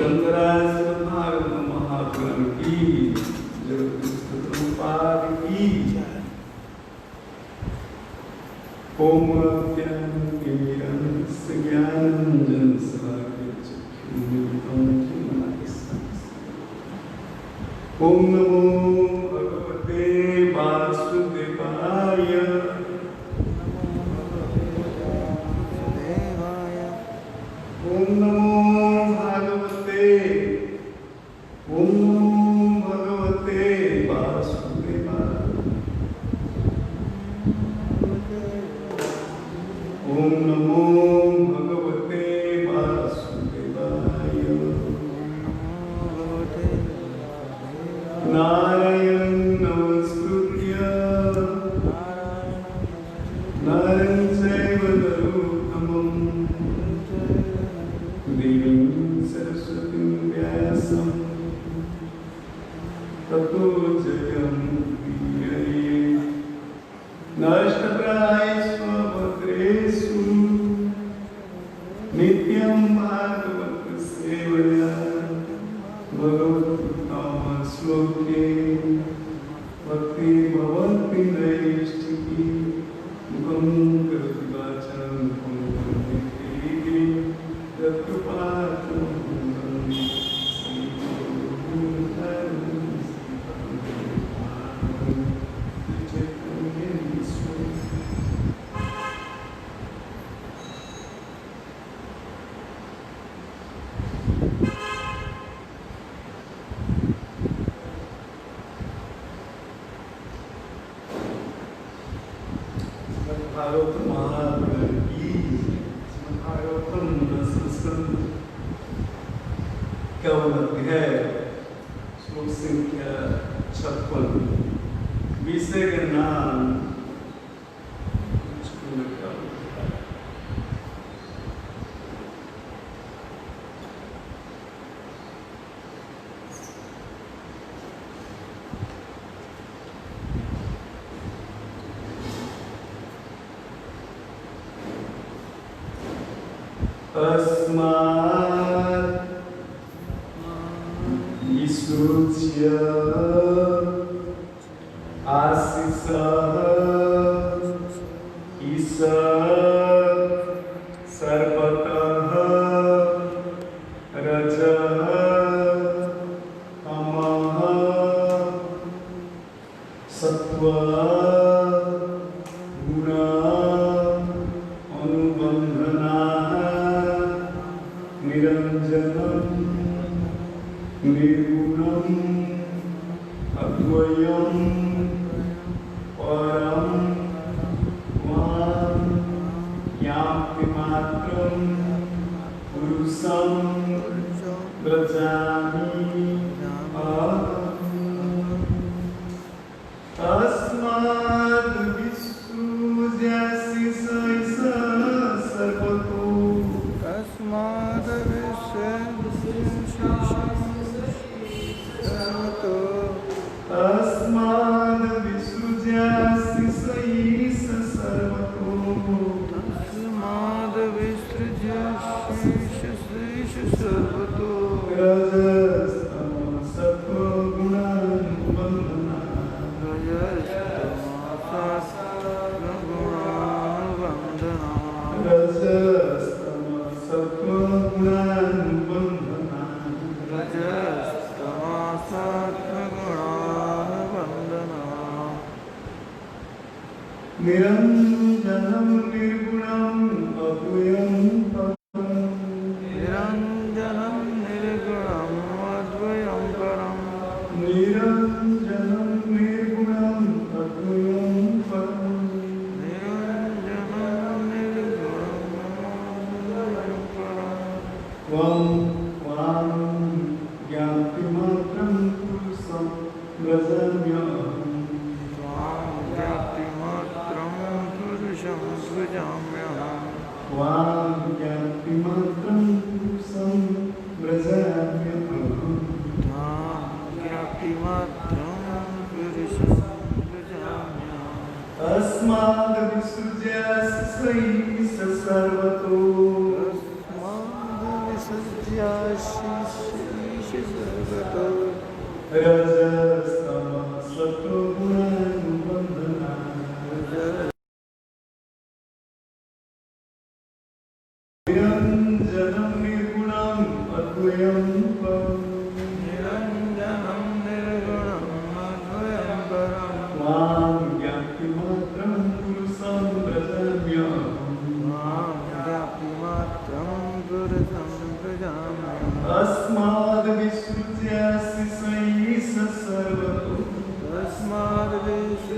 शंकराचार्य स्वभाव महापुराण की जगत की ओम ज्ञानंजन ओम नमो भगवते वासुदेवाय ओम नमो भगवते वासुदेवाय ओम नमो भगवते वासुदेवाय नारायण नमस्कृत्य नरं चैव नरोत्तमं देवीं सरस्वतीं व्यासं ततो जयमुदीरये नष्टप्रायेषु भद्रेषु नित्यं भागवत सेवया भगवत्तमश्लोके भक्ति भवन्ति नैष्ठिकी मुखं करोति वाचां करोति यत्कृपार्थं भागवत महापुराण की भागवतम दशम कवन अध्याय श्लोक संख्या 56 विषय का नाम तस्मात् ईश्वरुच्य आशिषः ईशः सर्वतः रजः तमः सत्त्वः निरंजनम निर्गुणम अद्वयम परम वां ज्ञाप्तिमात्रं पुरुषं व्रजामि तस्माद् विश्वस्यास्य सर्वतो तस्माद् विसृज्यासि सर्वतो तस्माद् विसृज्यासि सर्वतो रजस्तमः सत्त्वगुणान् बन्धनात् रजस्तमः सत्त्वगुणान् निरंजनम निर्गुणम अद्वयं परम निरंजनम निर्गुणम अद्वयं परम निरंजनम निर्गुणम अद्वयं परम निरंजनम निर्गुणम अद्वयं परम वां ज्ञातिमात्रं पुरुषं व्रजाम्यहम् वां ज्ञातिमात्रं पुरुषं व्रजाम्यहम् तस्माद् विसृज्यासि सर्वतो तस्माद् विसृज्यासि निरञ्जनं निर्गुणम् अद्वयं परम् निरञ्जनं निर्गुणम् अद्वयं परम् त्वां ज्ञाप्तिमात्रं पुरुषं व्रजाम्यहम् मां ज्ञाप्तिमात्रं पुरुषं व्रजाम्यहम् अस्माद्विसृज्य शिशैः सर्वतो तस्माद्विसृज्याशिषीष सर्वतो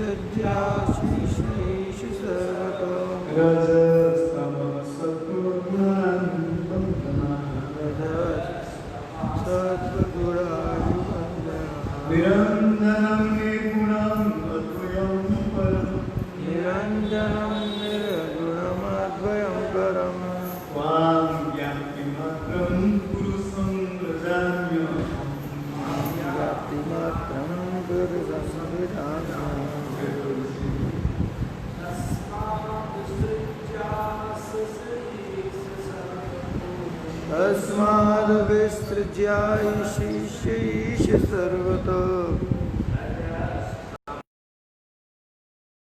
निरञ्जनं निर्गुणम् अद्वयं परम् निरञ्जनं निर्गुणमद्वयं परम् त्वां ज्ञाप्तिमात्रं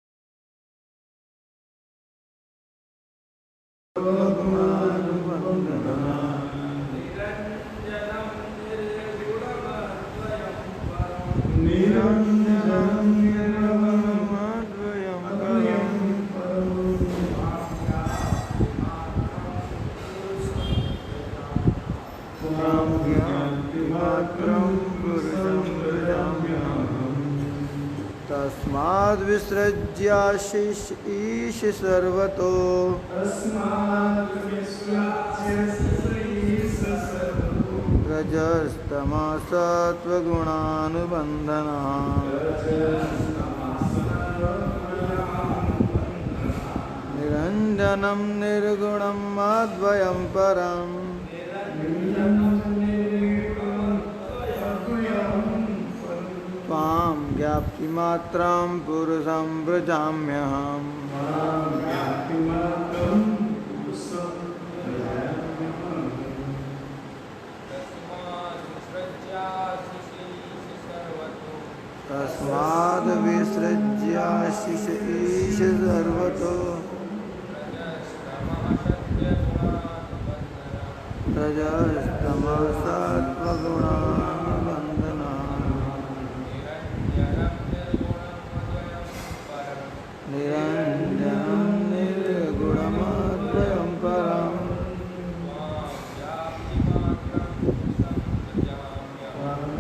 पुरुषं व्रजाम्यहम् ज्ञाप्तिमात्रं पुरुषं व्रजाम्यहम् तस्माद्विसृज्याशिषीष सर्वतो निरञ्जनं निर्गुणमद्वयं परम् त्वां ज्ञाप्तिमात्रं पुरुषं व्रजाम्यहम् तस्माद्विसृज्याशिषीष सर्वतो रजस्तमसत्त्वगुणानुबन्धनात् निरञ्जनं निर्गुणम् अद्वयं परम् त्वां ज्ञाप्तिमात्रं पुरुषं व्रजाम्यहम् तस्माद्विसृज्याशिषीष सर्वतो रजस्तमसत्त्वगुणानुबन्धनात् निरञ्जनं निर्गुणमद्वयं परम्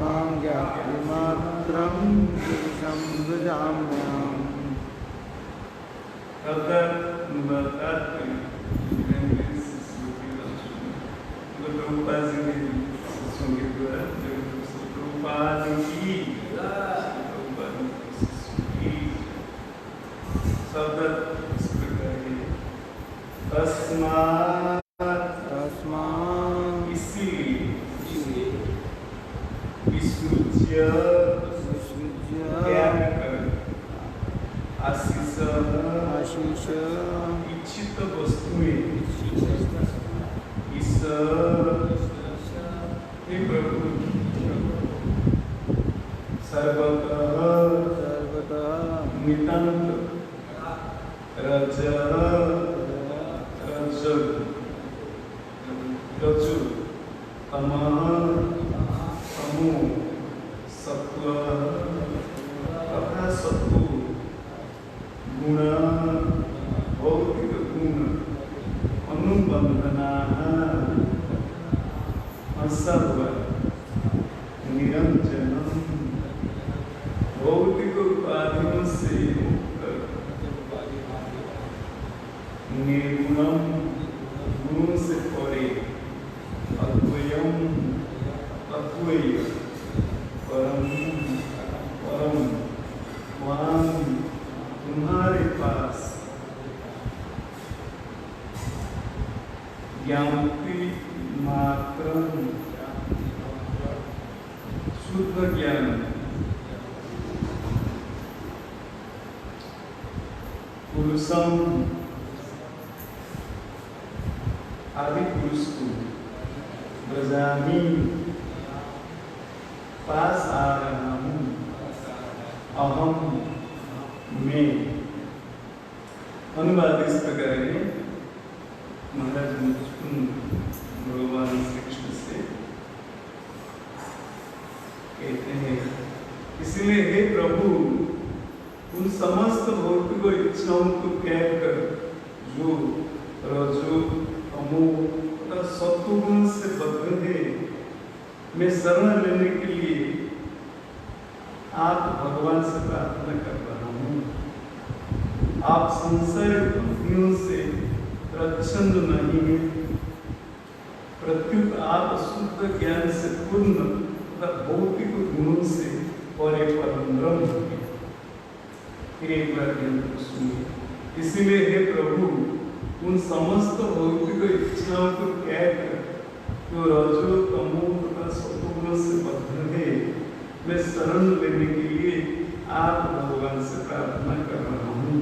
मां ज्ञाप्तिमात्रं पुरुषं व्रजाम्यहम् तस्मात् इसलिए विसृज्य त्याग कर आशीष इच्छित वस्तुएं हे प्रभु सर्वतः नितांत रजु तमः तमो सत्व तथा सत्व गुण भौतिक गुण अनुबंधना सर्व निरंजनम भौतिक उपाधियों से मुक्त निर्गुणम गुणों से परे अद्वयम अद्वय परम परम वाम तुम्हारे पास ज्ञाति मात्र शुद्ध ज्ञान पुरुषम आदि पुरुष को ब्रजामी पास आ रहा हूँ अहम मैं अनुवाद इस प्रकार है महाराज मुझको इच्छाओं को त्याग कर जो रजो तमो तथा सत्वगुण से बद्ध है, मैं शरण लेने के लिए आप भगवान से प्रार्थना कर रहा हूँ। आप संसार पत्नियों से प्रच्छन्न नहीं है, प्रत्युत आप शुद्ध ज्ञान से पूर्ण तथा भौतिक गुणों से और एक परम ब्रह्म है। फिर एक बार सुनिए। इसीलिए हे प्रभु, उन समस्त भौतिक इच्छाओं को त्याग कर जो रजो तमो तथा सत्वगुण से बद्ध है, मैं शरण लेने के लिए आप भगवान से प्रार्थना कर रहा हूँ।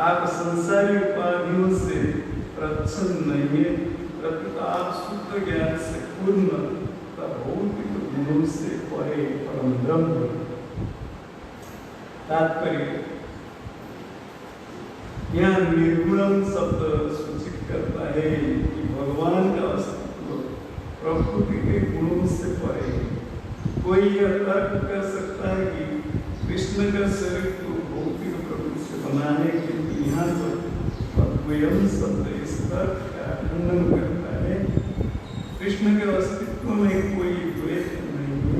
आप संसारी उपाधियों से प्रच्छन्न नहीं है, प्रत्युत आप शुद्ध ज्ञान से पूर्ण तथा भौतिक गुणों से परे परम ब्रह्म। तात्पर्य, यहाँ निर्गुणम शब्द सूचित करता है कि भगवान का अस्तित्व प्रकृति के गुणों से परे है। कोई यह तर्क कर सकता है कि कृष्ण का शरीर तो भौतिक प्रकृति से बना है, क्योंकि यहाँ पर अद्वयम शब्द इस तर्क का खंडन करता है। कृष्ण के अस्तित्व में कोई द्वैत नहीं है,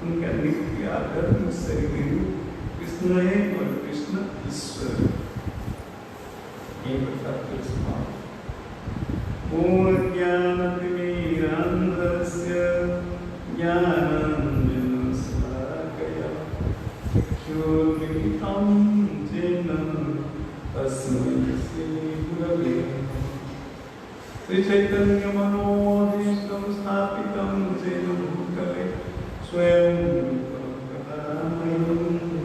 उनका नित्य आध्यात्मिक शरीर कृष्ण है और कृष्ण ईश्वर है। पूर्ण ज्ञान तिमिरान्धस्य ज्ञानाञ्जनं शलाकया चक्षुर्मिलितं येन तस्मै श्रीगुरवे नमः। श्री चैतन्य मनोभीष्टं स्थापितं येन भूतले स्वयं कदामयं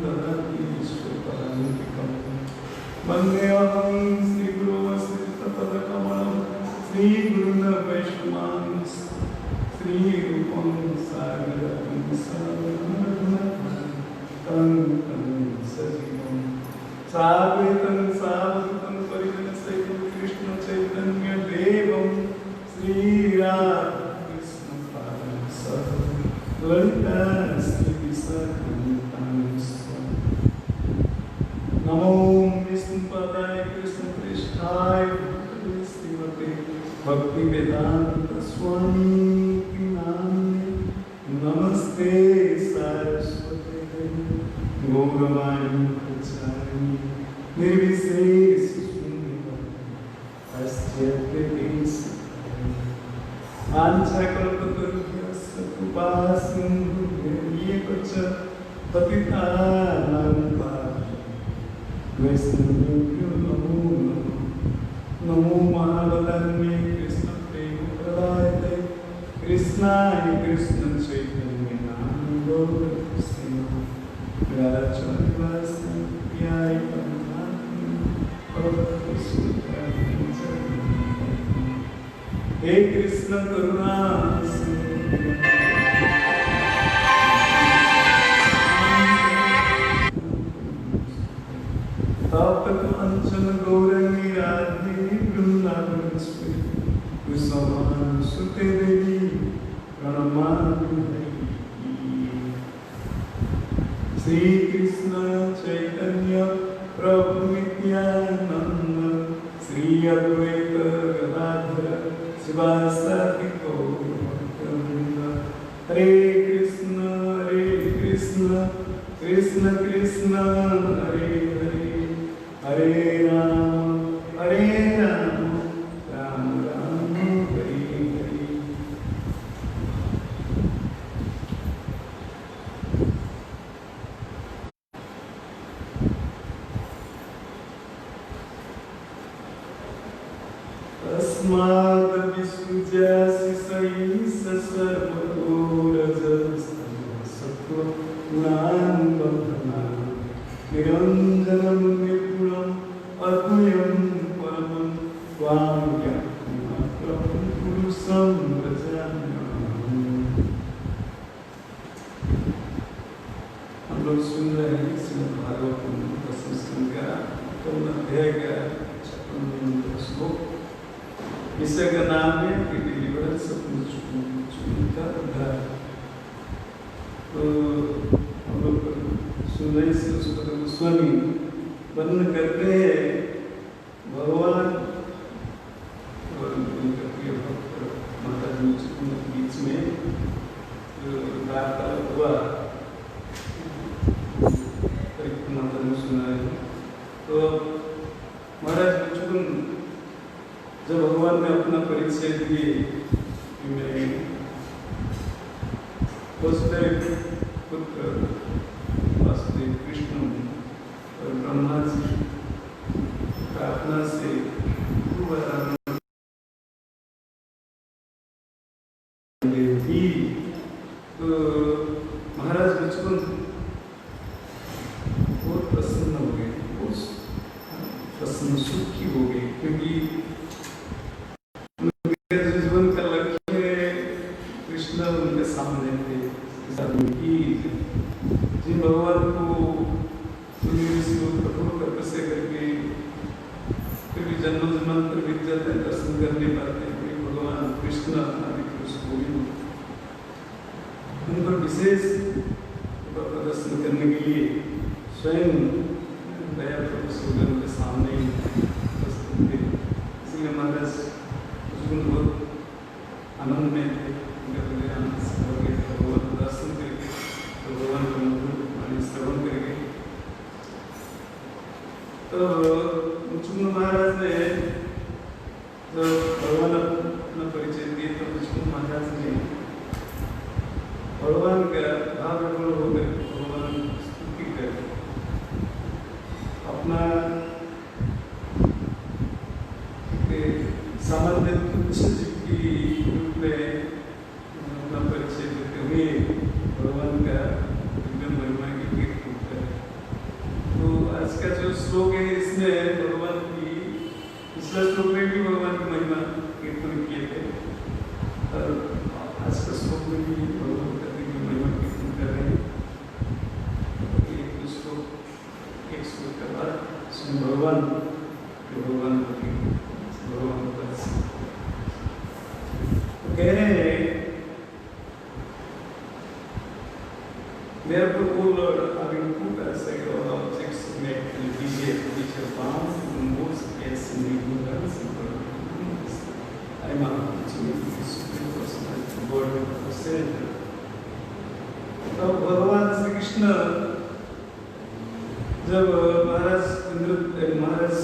ददाति स्वपदान्तिकम्। वन्देऽहं श्रीगुरुवसिष्ठपदकमलं श्रीगुरुन् वैष्णवांश्च श्रीरूपं सागरं तं सजीवं साद्वैतं सावधूतं परिजनसहितं कृष्णचैतन्यदेवं श्रीराधाकृष्णपादं सह ललिता श्रीविशाखान्वितांश्च। नमो विष्णुपदाय कृष्णप्रेष्ठाय श्रीमते भक्तिवेदांत स्वामी के नामे नमस्ते सरस्वती गौरवाणी प्रचारिणी निर्विशेष शून्यवादी आंचकल्पतरुभ्यश्च कृपासिन्धुभ्यश्च पतितानां पावनेभ्यो वैष्णवेभ्यो नमो नमः। नमो महाबलान्मे कृष्ण प्रेम प्रदायते कृष्णाय कृष्ण चैतन्य नाम गौर राजवासनाय हे कृष्ण करुणा अंचन गौरंगी राधे वृंदावनेश्वरी कुसुमां सुते देवी प्रणमामि। श्री कृष्ण चैतन्य प्रभु नित्यानंद श्री अद्वैत गदाधर शिवासादि गौर भक्तवृंद। हरे कृष्ण कृष्ण कृष्ण हरे हरे, हरे राम राम राम हरे हरे। तस्माद् विसृज्यासि सैष सर्वतो रजस्तमसत्त्वगुणान् बन्धनान् निरञ्जनं निर्गुणम् अद्वयं परमं त्वां ज्ञातुमात्रं पुरुषं भजाम्यहम्। हम लोग सुन रहे हैं श्रीमद् भागवतम दसम स्कंद का 52 अध्याय का 56वां श्लोक। विषय का नाम है कि डिलीवरेंस ऑफ का उद्धार। तो हम लोग सुन रहे से उसको गोस्वामी वर्णन करते हैं परिचय दिए कि मैं वसुदेव पुत्र वासुदेव कृष्ण और ब्रह्मा जी प्रार्थना से थी। तो महाराज बचपन बहुत प्रसन्न हो गए, बहुत प्रसन्न सुखी हो गए, क्योंकि उनके जीवन का लक्ष्य कृष्ण उनके सामने थे। जिन भगवान को कठोर तपस्या करके कभी जन्म जन्मांतर बीत जाते हैं, दर्शन कर नहीं पाते, भगवान कृष्ण आदि उन पर विशेष प्रदर्शन करने के लिए स्वयं दया प्रभु के सामने उपस्थित थे। इसलिए महाराज बहुत आनंद में थे, भगवान दर्शन करके, भगवान का मधुर श्रवण करके। तो मुचुकुंद महाराज ने जब भगवान अपना परिचय दिए तो मुचुकुंद महाराज ने भगवान का भाव विभोर होकर भगवान स्तुति कर अपना सामान्य तुच्छ जीव की रूप में अपना परिचय देते हुए भगवान का दिव्य महिमा की कीर्तन करें। तो आज का जो श्लोक है इसमें भगवान की, पिछला श्लोक में भी भगवान की महिमा कीर्तन किए थे और आज का श्लोक में भी भगवान का दिव्य महिमा कीर्तन कर रहे हैं। एक श्लोक के बाद उसमें भगवान कह रहे हैं, therefore, O Lord, having put aside all objects made to deviate which are bound to most case in ignorance and corruption, I am approaching the supreme personality of God with the Savior. तो भगवान श्री कृष्ण जब महाराज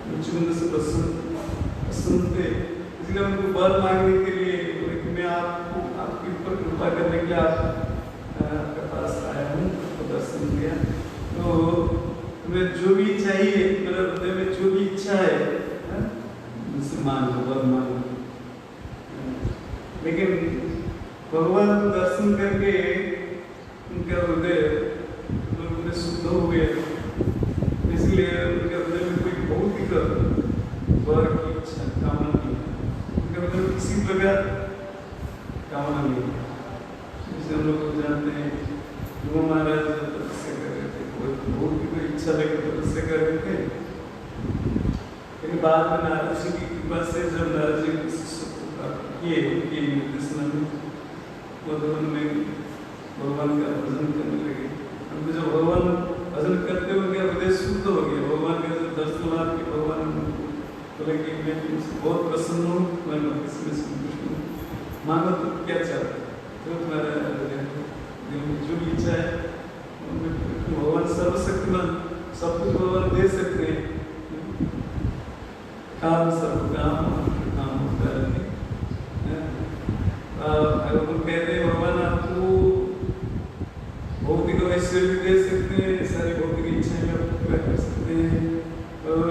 मुचुकुंद से प्रसन्न थे, इसलिए उनको वर मांगने के लिए बोले कि मैं आपके ऊपर कृपा करने के लिए आपके पास आया हूँ, आपको दर्शन दिया। तो तुम्हें जो भी चाहिए, मेरे हृदय में जो भी इच्छा है मुझसे मांग लो, वर मांग लो। लेकिन भगवान को दर्शन करके उनका हृदय शुद्ध हो गया, इसलिए उनके हृदय में कोई भौतिक वर की इच्छा कामना नहीं, उनके हृदय में किसी प्रकार कामना नहीं। जैसे हम लोग जानते हैं ध्रुव महाराज तपस्या कर रहे थे, भौतिक कोई इच्छा लेकर तपस्या कर रहे थे, लेकिन बाद में नारद जी की कृपा से जब नारद जी की शिष्यत्व प्राप्त किए, उनके निर्देशन में मधुबन में भगवान का भजन करने लगे। उनको जब भगवान भजन करते हुए उनका हृदय शुद्ध हो गया, भगवान का जब दर्शन लाभ के भगवान बोले कि मैं तुमसे बहुत प्रसन्न हूँ, मैं भक्ति में संतुष्ट हूँ, मांगो तो क्या चाहते जो तुम्हारा दिल में जो भी इच्छा है, भगवान सर्वशक्तिमान, सब कुछ भगवान दे सकते हैं। काम सब काम होता है। भगवान कहते हैं भगवान आपको भौतिक ऐश्वर्य भी दे सकते हैं, सारी भौतिक इच्छाएं आपको पूरा कर सकते हैं, और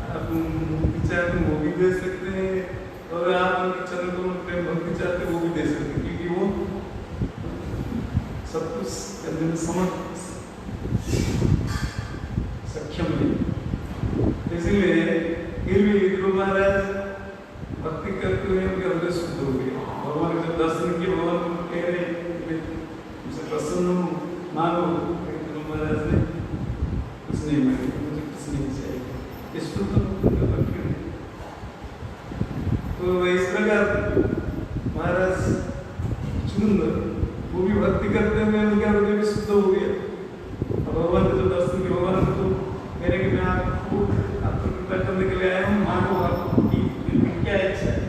आप मुक्ति चाहते हैं वो भी दे सकते हैं, और आप उनके चरण को प्रेम भक्ति चाहते हैं वो भी दे सकते हैं, क्योंकि वो सब कुछ करने में समर्थ सक्षम है। इसलिए फिर भी ध्रुव महाराज भक्ति करते हुए उनके हृदय शुद्ध हो गए। भगवान जब दर्शन किए, भगवान को कह रहे मुझसे प्रसन्न हूँ, मांगो। ध्रुव महाराज ने कुछ नहीं मांगे, मुझे कुछ नहीं चाहिए, इस तो इस प्रकार महाराज चुंद वो भी भक्ति करते हुए उनके हृदय भी शुद्ध हो गया। भगवान ने जो दर्शन किया, भगवान को कह रहे कि मैं आपको कृपा करने के लिए आया हूँ, मांगो आपकी क्या इच्छा है,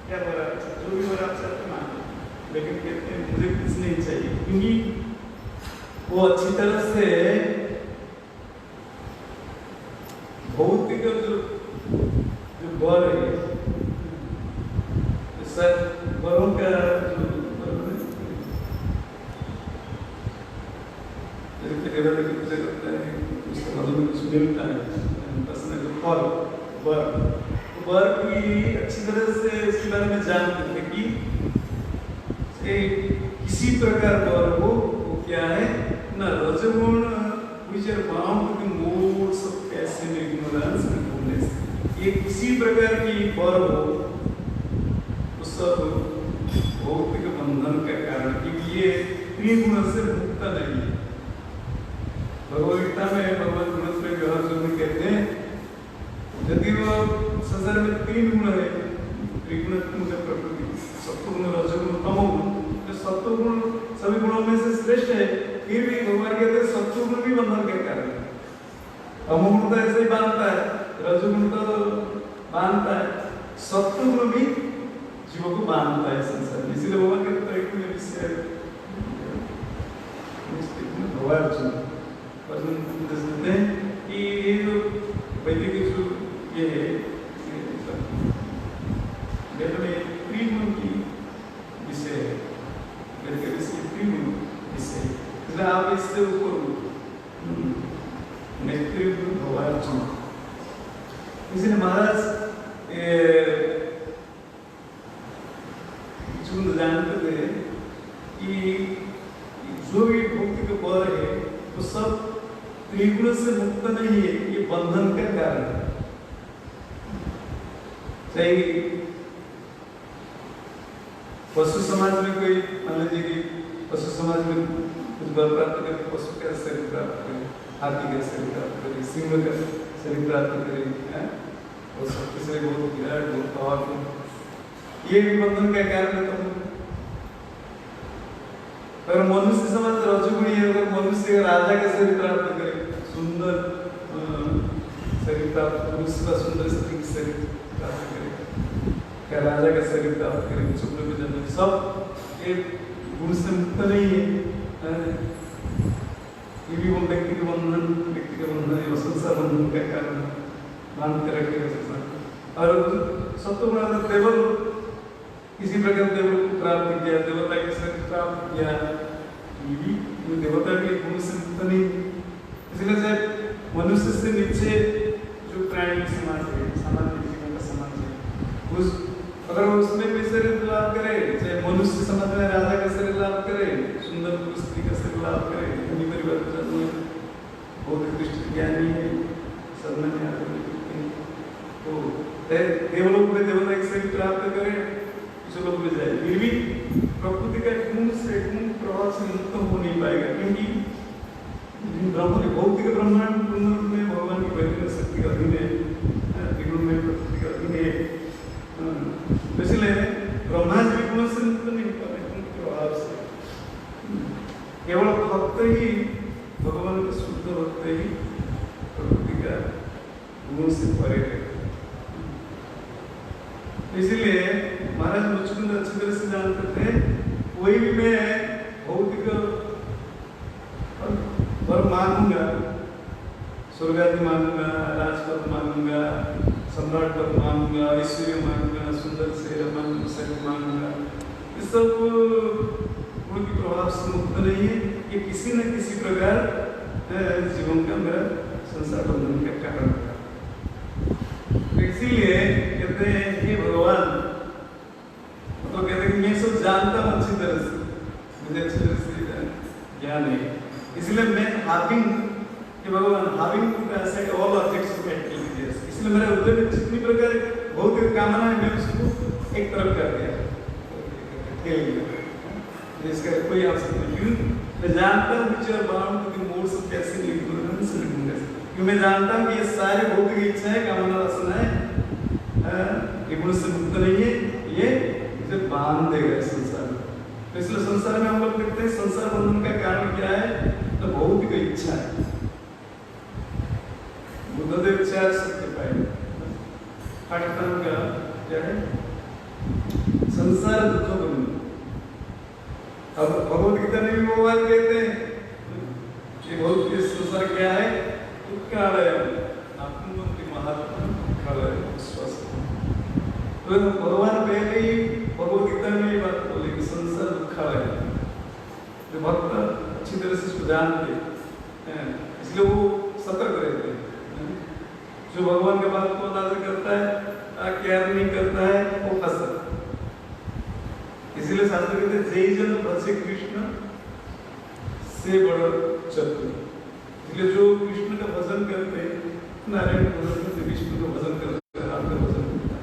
क्या बड़ा इच्छा, जो भी बड़ा इच्छा है मांगो। लेकिन कहते हैं मुझे कुछ नहीं चाहिए, क्योंकि वो अच्छी तरह से भौतिक जो बल है, सर वरों का मिलता है वर की अच्छी तरह से इसके बारे में जानते थे कि किसी प्रकार वर हो वो क्या है ना रजगुण which are bound to the modes of passive ignorance and goodness ये किसी प्रकार की वर हो उस सब भौतिक बंधन का कारण क्योंकि ये त्रिगुण से मुक्त नहीं है। भगवद गीता में भगवान गुणत्रय व्यवहार जो कहते हैं यदि वो संसार में तीन गुण है त्रिगुण प्रकृति सत्वगुण रजोगुण तमोगुण तो सत्वगुण सभी गुणों में से श्रेष्ठ है फिर भी भगवान कहते हैं सत्वगुण भी बंधन के कारण है तमोगुण तो ऐसे ही बांधता है रजोगुण तो बांधता है सत्वगुण भी जीवों को बांधता है संसार में इसलिए भगवान कहते हैं कि विषय भगवान हैं कि ये जो वैदिक जो ये है वेद में त्रिगुण की विषय है वेद के विषय त्रिगुण विषय इसलिए आप इससे ऊपर त्रिगुण भगवान इसलिए महाराज चुन जानते थे कि जो भी भौतिक बल है वो सब त्रिगुण से मुक्त नहीं है ये बंधन का कारण है सही पशु समाज में कोई मान लीजिए कि पशु समाज में कुछ बल प्राप्त करके पशु का शरीर प्राप्त करे हाथी का शरीर प्राप्त करे सिंह का शरीर प्राप्त करे और सबके शरीर बहुत विराट बहुत पावरफुल ये भी बंधन का कारण है अगर मनुष्य समाज रजोगुणी है अगर मनुष्य राजा का शरीर प्राप्त करे सुंदर शरीर प्राप्त पुरुष का सुंदर स्त्री का शरीर प्राप्त करे क्या राजा का शरीर प्राप्त करे शुक्र में जन्म सब ये गुण से मुक्त नहीं है ये भी वो व्यक्ति के बंधन संसार बंधन का कारण बांध कर रखेगा संसार और सत्वगुण देवल किसी प्रकार देवल को प्राप्त किया देवता के शरीर प्राप्त किया देवता के गुण से मुक्त नहीं इसलिए चाहे मनुष्य से नीचे जो प्राणी समाज है सामान्य जीवन का समाज है उस अगर उसमें भी शरीर लाभ करे चाहे मनुष्य समाज में राजा का शरीर लाभ करे सुंदर पुरुष स्त्री का शरीर लाभ करे धनी परिवार का जन्म बहुत कृष्ण ज्ञानी है सदन में आकर तो देवलोक में देवता के शरीर प्राप्त करे लोग में जाए फिर भी प्रकृति का गुण से गुण प्रभाव से मुक्त हो नहीं पाएगा क्योंकि भौतिक ब्रह्मांड पूर्ण रूप में भगवान की वैदिक शक्ति का अधीन है त्रिगुण में प्रकृति का अधीन है इसलिए ब्रह्मा जी भी गुण से मुक्त नहीं पा रहे गुण प्रभाव से केवल भक्त ही भगवान के शुद्ध भक्त ही प्रकृति का गुण से परे है इसलिए महाराज मुचकुंद अच्छी तरह से जानते थे कोई भी मैं भौतिक पर मांगूंगा स्वर्ग आदि मांगूंगा राजपद मांगूंगा सम्राट पद मांगूंगा ऐश्वर्य मांगूंगा सुंदर शरीर मांगूंगा ये सब गुण के प्रभाव से मुक्त नहीं है ये किसी न किसी प्रकार जीवन का मेरा संसार बंधन का कारण है इसीलिए कहते हैं हे भगवान तो कहते हैं कि मैं सब जानता हूँ अच्छी तरह से मुझे अच्छी तरह से ज्ञान है इसलिए मैं having कि भगवान having to accept all objects of activities इसलिए मेरे हृदय में जितनी प्रकार भौतिक कामना है मैं उसको एक तरफ कर दिया इसका कोई आवश्यकता नहीं मैं जानता हूँ which are bound to the modes of passive ignorance and goodness क्योंकि मैं जानता हूँ कि ये सारे भौतिक इच्छाएं कामना वासनाएं ये गुण से मुक्त नहीं है ये इसे बांध देगा संसार में तो इसलिए संसार में हम लोग देखते हैं संसार बंधन का कारण क्या है तो भौतिक इच्छा है बुद्धदेव चार सत्य पाए पाकिस्तान का क्या है संसार दुख बंधन अब भगवद गीता में भी वो बात कहते हैं कि भौतिक संसार क्या है महात्मा विश्वास तो भगवान पहले ही भगवान जानते हैं, इसलिए वो सतर्क रहते हैं। जो भगवान के बात को अनादर करता है, केयर नहीं करता है, वो फंसा। इसलिए शास्त्र कहते हैं जय जन भजे कृष्ण से बड़ा चतुर। इसलिए जो कृष्ण का भजन करते हैं, नारायण का भजन करते, विष्णु का भजन करते हैं, राम का भजन करते हैं,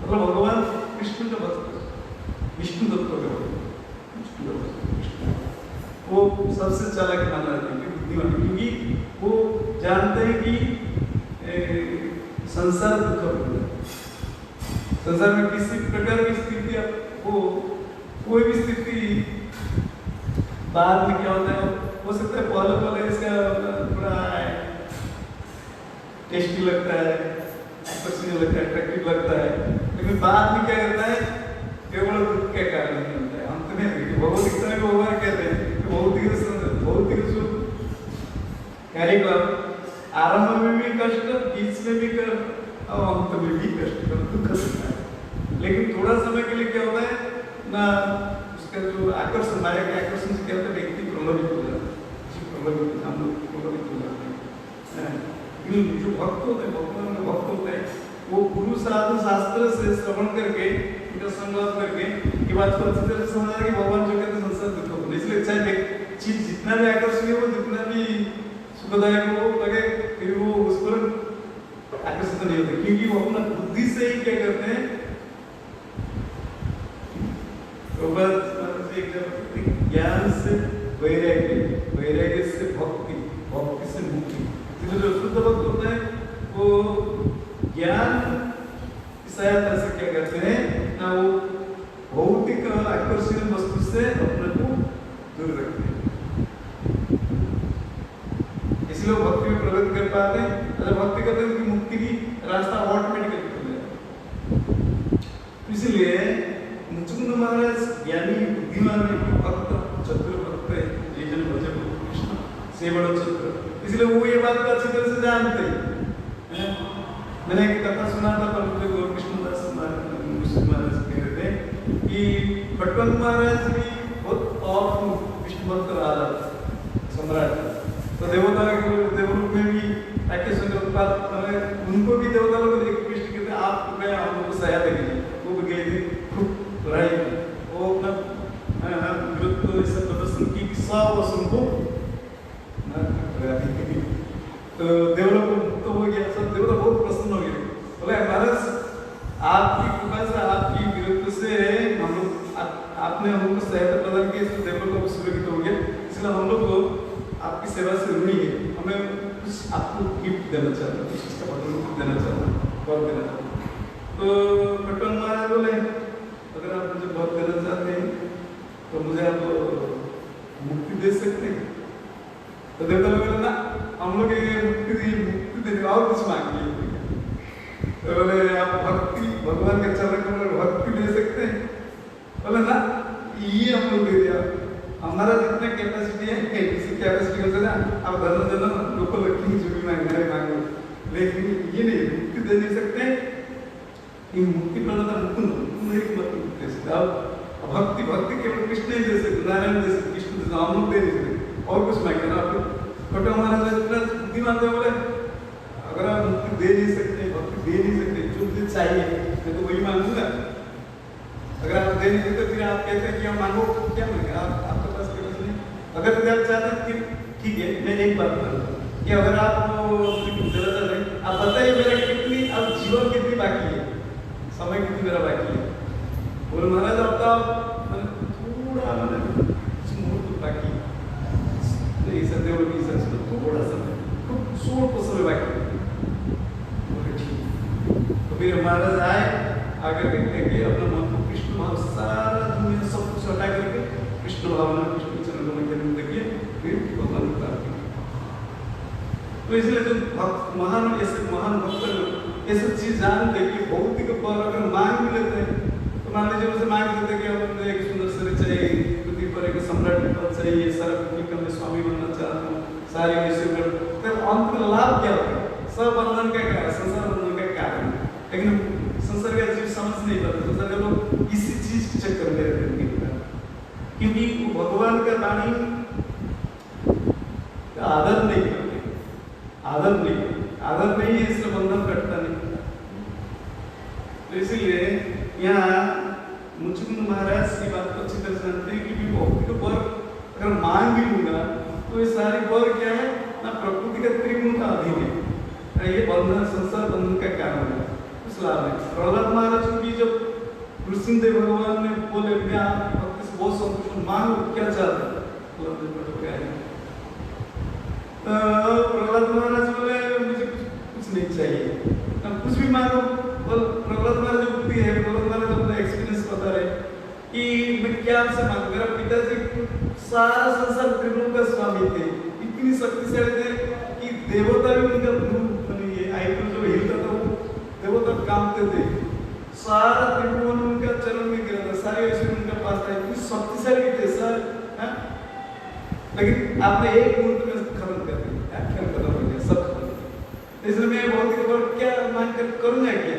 मतलब भगवान कृष्ण का भजन, विष्णु तत्व का भजन, विष्णु का भजन, विष्णु वो सबसे चालाक माना जाता है, बुद्धिमान, क्योंकि वो जानते हैं कि संसार दुखपूर्ण है। संसार में किसी प्रकार की स्थिति आपको, कोई भी स्थिति बाद में क्या होता है, हो सकता है पहले इसका थोड़ा टेस्टी लगता है, आकर्षणीय लगता है, अट्रैक्टिव लगता है, लेकिन बाद में क्या करता है, केवल दुख के कारण नहीं होता है। अंत में भौतिकता में भगवान कहते हैं भौतिक सुख कार्यक्रम आरंभ में भी कष्ट, बीच में भी कष्ट और अंत में भी कष्ट, दुख होता है। लेकिन थोड़ा समय के लिए क्या होता है ना, उसका जो आकर्षण, माया के आकर्षण से क्या होता है, व्यक्ति प्रलोभित हो जाता है, प्रलोभित, हम लोग प्रलोभित हो जाते हैं। जो भक्त होते हैं, भगवान के भक्त होते हैं, वो गुरु साधु शास्त्र से श्रवण करके, उनका संवाद करके ये बात को अच्छी तरह से समझा कि भगवान जो कहते हैं संसार दुख होता है। इसलिए चाहे चीज जितना भी आकर्षणीय हो, जितना भी सुखदायक हो लगे, फिर वो उस पर आकर्षित नहीं होते, क्योंकि वो अपना बुद्धि से ही क्या करते हैं, ज्ञान से वैराग्य, वैराग्य से भक्ति, भक्ति से मुक्ति। तो जो शुद्ध भक्त होते हैं वो ज्ञान की सहायता से क्या करते हैं ना, वो भौतिक आकर्षणीय वस्तु से अपने को दूर रखते हैं, इसलिए भक्ति में प्रगति कर पाते हैं। अगर भक्ति करते हैं तो मुक्ति की रास्ता ऑटोमेटिकली खुल जाएगा। इसलिए मुचुकुंद महाराज ज्ञानी बुद्धिमान भक्त चतुर भक्त है, ये जन भजे कृष्ण से बड़ा चतुर, इसलिए वो ये बात को अच्छी तरह से जानते हैं। मैंने एक कथा सुना था, पर मुझे गौरकृष्णदास महाराज कह रहे थे कि खटवंत महाराज भी बहुत पावरफुल विष्णु भक्त रहा सम्राट, तो देवलोक में भी उनको भी देवता लोग एक कृष्ण कहते हैं, आप कृपया हम लोग को सहायता कीजिए। वो भी गए थे, खूब लड़ाई में, वो अपना विरुद्ध ऐसा प्रदर्शन की 100 वर्षों को तो देवलोक को मुक्त हो गया, सब देवता बहुत प्रसन्न हो गए, बोले महाराज आपकी कृपा से, आपकी विरुद्ध से हम लोग, आपने हम लोग को सहायता प्रदान की, इसलिए देवलोक को सुरक्षित हो गया, इसलिए हम लोग को आपकी सेवा से ऋणी है, हमें कुछ आपको गिफ्ट देना चाहते हैं, कुछ इसका बदल देना चाहते हैं, बहुत देना चाहते हैं। तो खटवंत महाराज बोले अगर आप मुझे बहुत देना चाहते हैं तो मुझे आप मुक्ति दे सकते हैं। तो देवता लोग बोले ना, हम लोग ये मुक्ति देने और कुछ मांगिए। तो बोले आप भक्ति, भगवान के चरण कमल भक्ति दे सकते हैं। बोले ना, ये हम लोग दे दिया, हमारा जितना कैपेसिटी है, किसी कैपेसिटी हो सकता है, आप धन देना, लोग लक्ष्मी जो भी मांगना है मांगो, लेकिन ये नहीं, मुक्ति दे नहीं सकते। ये मुक्ति प्रदाता मुकुंद एक मतलब दे सकते। अब भक्ति, भक्ति केवल कृष्ण ही दे सकते, नारायण दे सकते, कृष्ण दे सकते, हम लोग दे नहीं सकते, और कुछ मांगे ना। आप छोटा महाराज इतना बुद्धिमान थे, बोले अगर आप मुक्ति दे नहीं सकते, भक्ति दे नहीं सकते, जो मुझे चाहिए मैं तो वही मांगूंगा। अगर आप दे नहीं सकते, फिर आप कहते हैं कि हम मांगो, क्या मांगे आप, आपके पास केवल नहीं। अगर तो आप चाहते हैं फिर ठीक है, मैं एक बात करूँगा कि अगर आप जरा चाहते हैं, आप बताइए मेरा कितनी, अब जीवन कितनी बाकी है, समय कितनी मेरा बाकी है। बोले महाराज आपका थोड़ा मुहूर्त बाकी नहीं, सत्य थोड़ा समय, खूब 16 समय बाकी। बोले ठीक। तो फिर महाराज आए, आगे देखते हैं कि अपना मन को कृष्ण भाव, सारा दुनिया सब कुछ हटा करके कृष्ण भावना, कृष्ण चरण में जन्म देखिए, फिर भगवान को प्राप्त। तो इसलिए जो भक्त महान, ऐसे महान भक्त ऐसे चीज जानते कि भौतिक पर अगर मांग भी लेते हैं, तो मान लीजिए उनसे मांग लेते कि हमें एक सुंदर शरीर चाहिए, पृथ्वी पर एक सम्राट पद चाहिए, सारा पृथ्वी का मैं स्वामी बनना चाहता हूँ, सारी ऐसे, तो अंत में लाभ क्या होगा? सब बंधन का कारण, संसार बंधन का कारण। लेकिन संसार का चीज समझ नहीं पाते, संसार के लोग इसी चीज के चक्कर में रहते हैं, क्योंकि भगवान का वाणी मुचुकुंद महाराज की बात को अच्छी तरह जानते हैं कि भी भौतिक वर अगर मांग भी लूंगा तो ये सारी वर क्या है ना प्रकृति का त्रिगुण का अधीन है। ये बंधन संसार बंधन का कारण है। इस लाभ है प्रहलाद महाराज को भी जब नृसिंहदेव भगवान ने बोले मैं आप भक्ति से बहुत संतुष्ट हूं, मांगो क्या चाहते प्रहलाद महाराज बोले मुझे कुछ नहीं चाहिए, कुछ भी मांगो। प्रहलाद महाराज जो बुद्धि है, प्रहलाद महाराज अपना एक्सपीरियंस बता रहे कि मैं क्या आपसे मांगू, मेरा पिताजी सारा संसार त्रिगुण का स्वामी थे, इतनी शक्तिशाली थे कि देवता भी उनका ये आईब्रो जो हिलता था वो देवता कांपते थे, सारा त्रिभुवन उनका चरण में गिरा था, सारे ऐश्वर्य उनका पास था, इतनी शक्तिशाली थे सर। लेकिन आपने एक मुहूर्त में खत्म कर दिया, क्या खत्म हो गया, सब खत्म। इसलिए मैं बहुत ही बार क्या मान कर करूंगा क्या,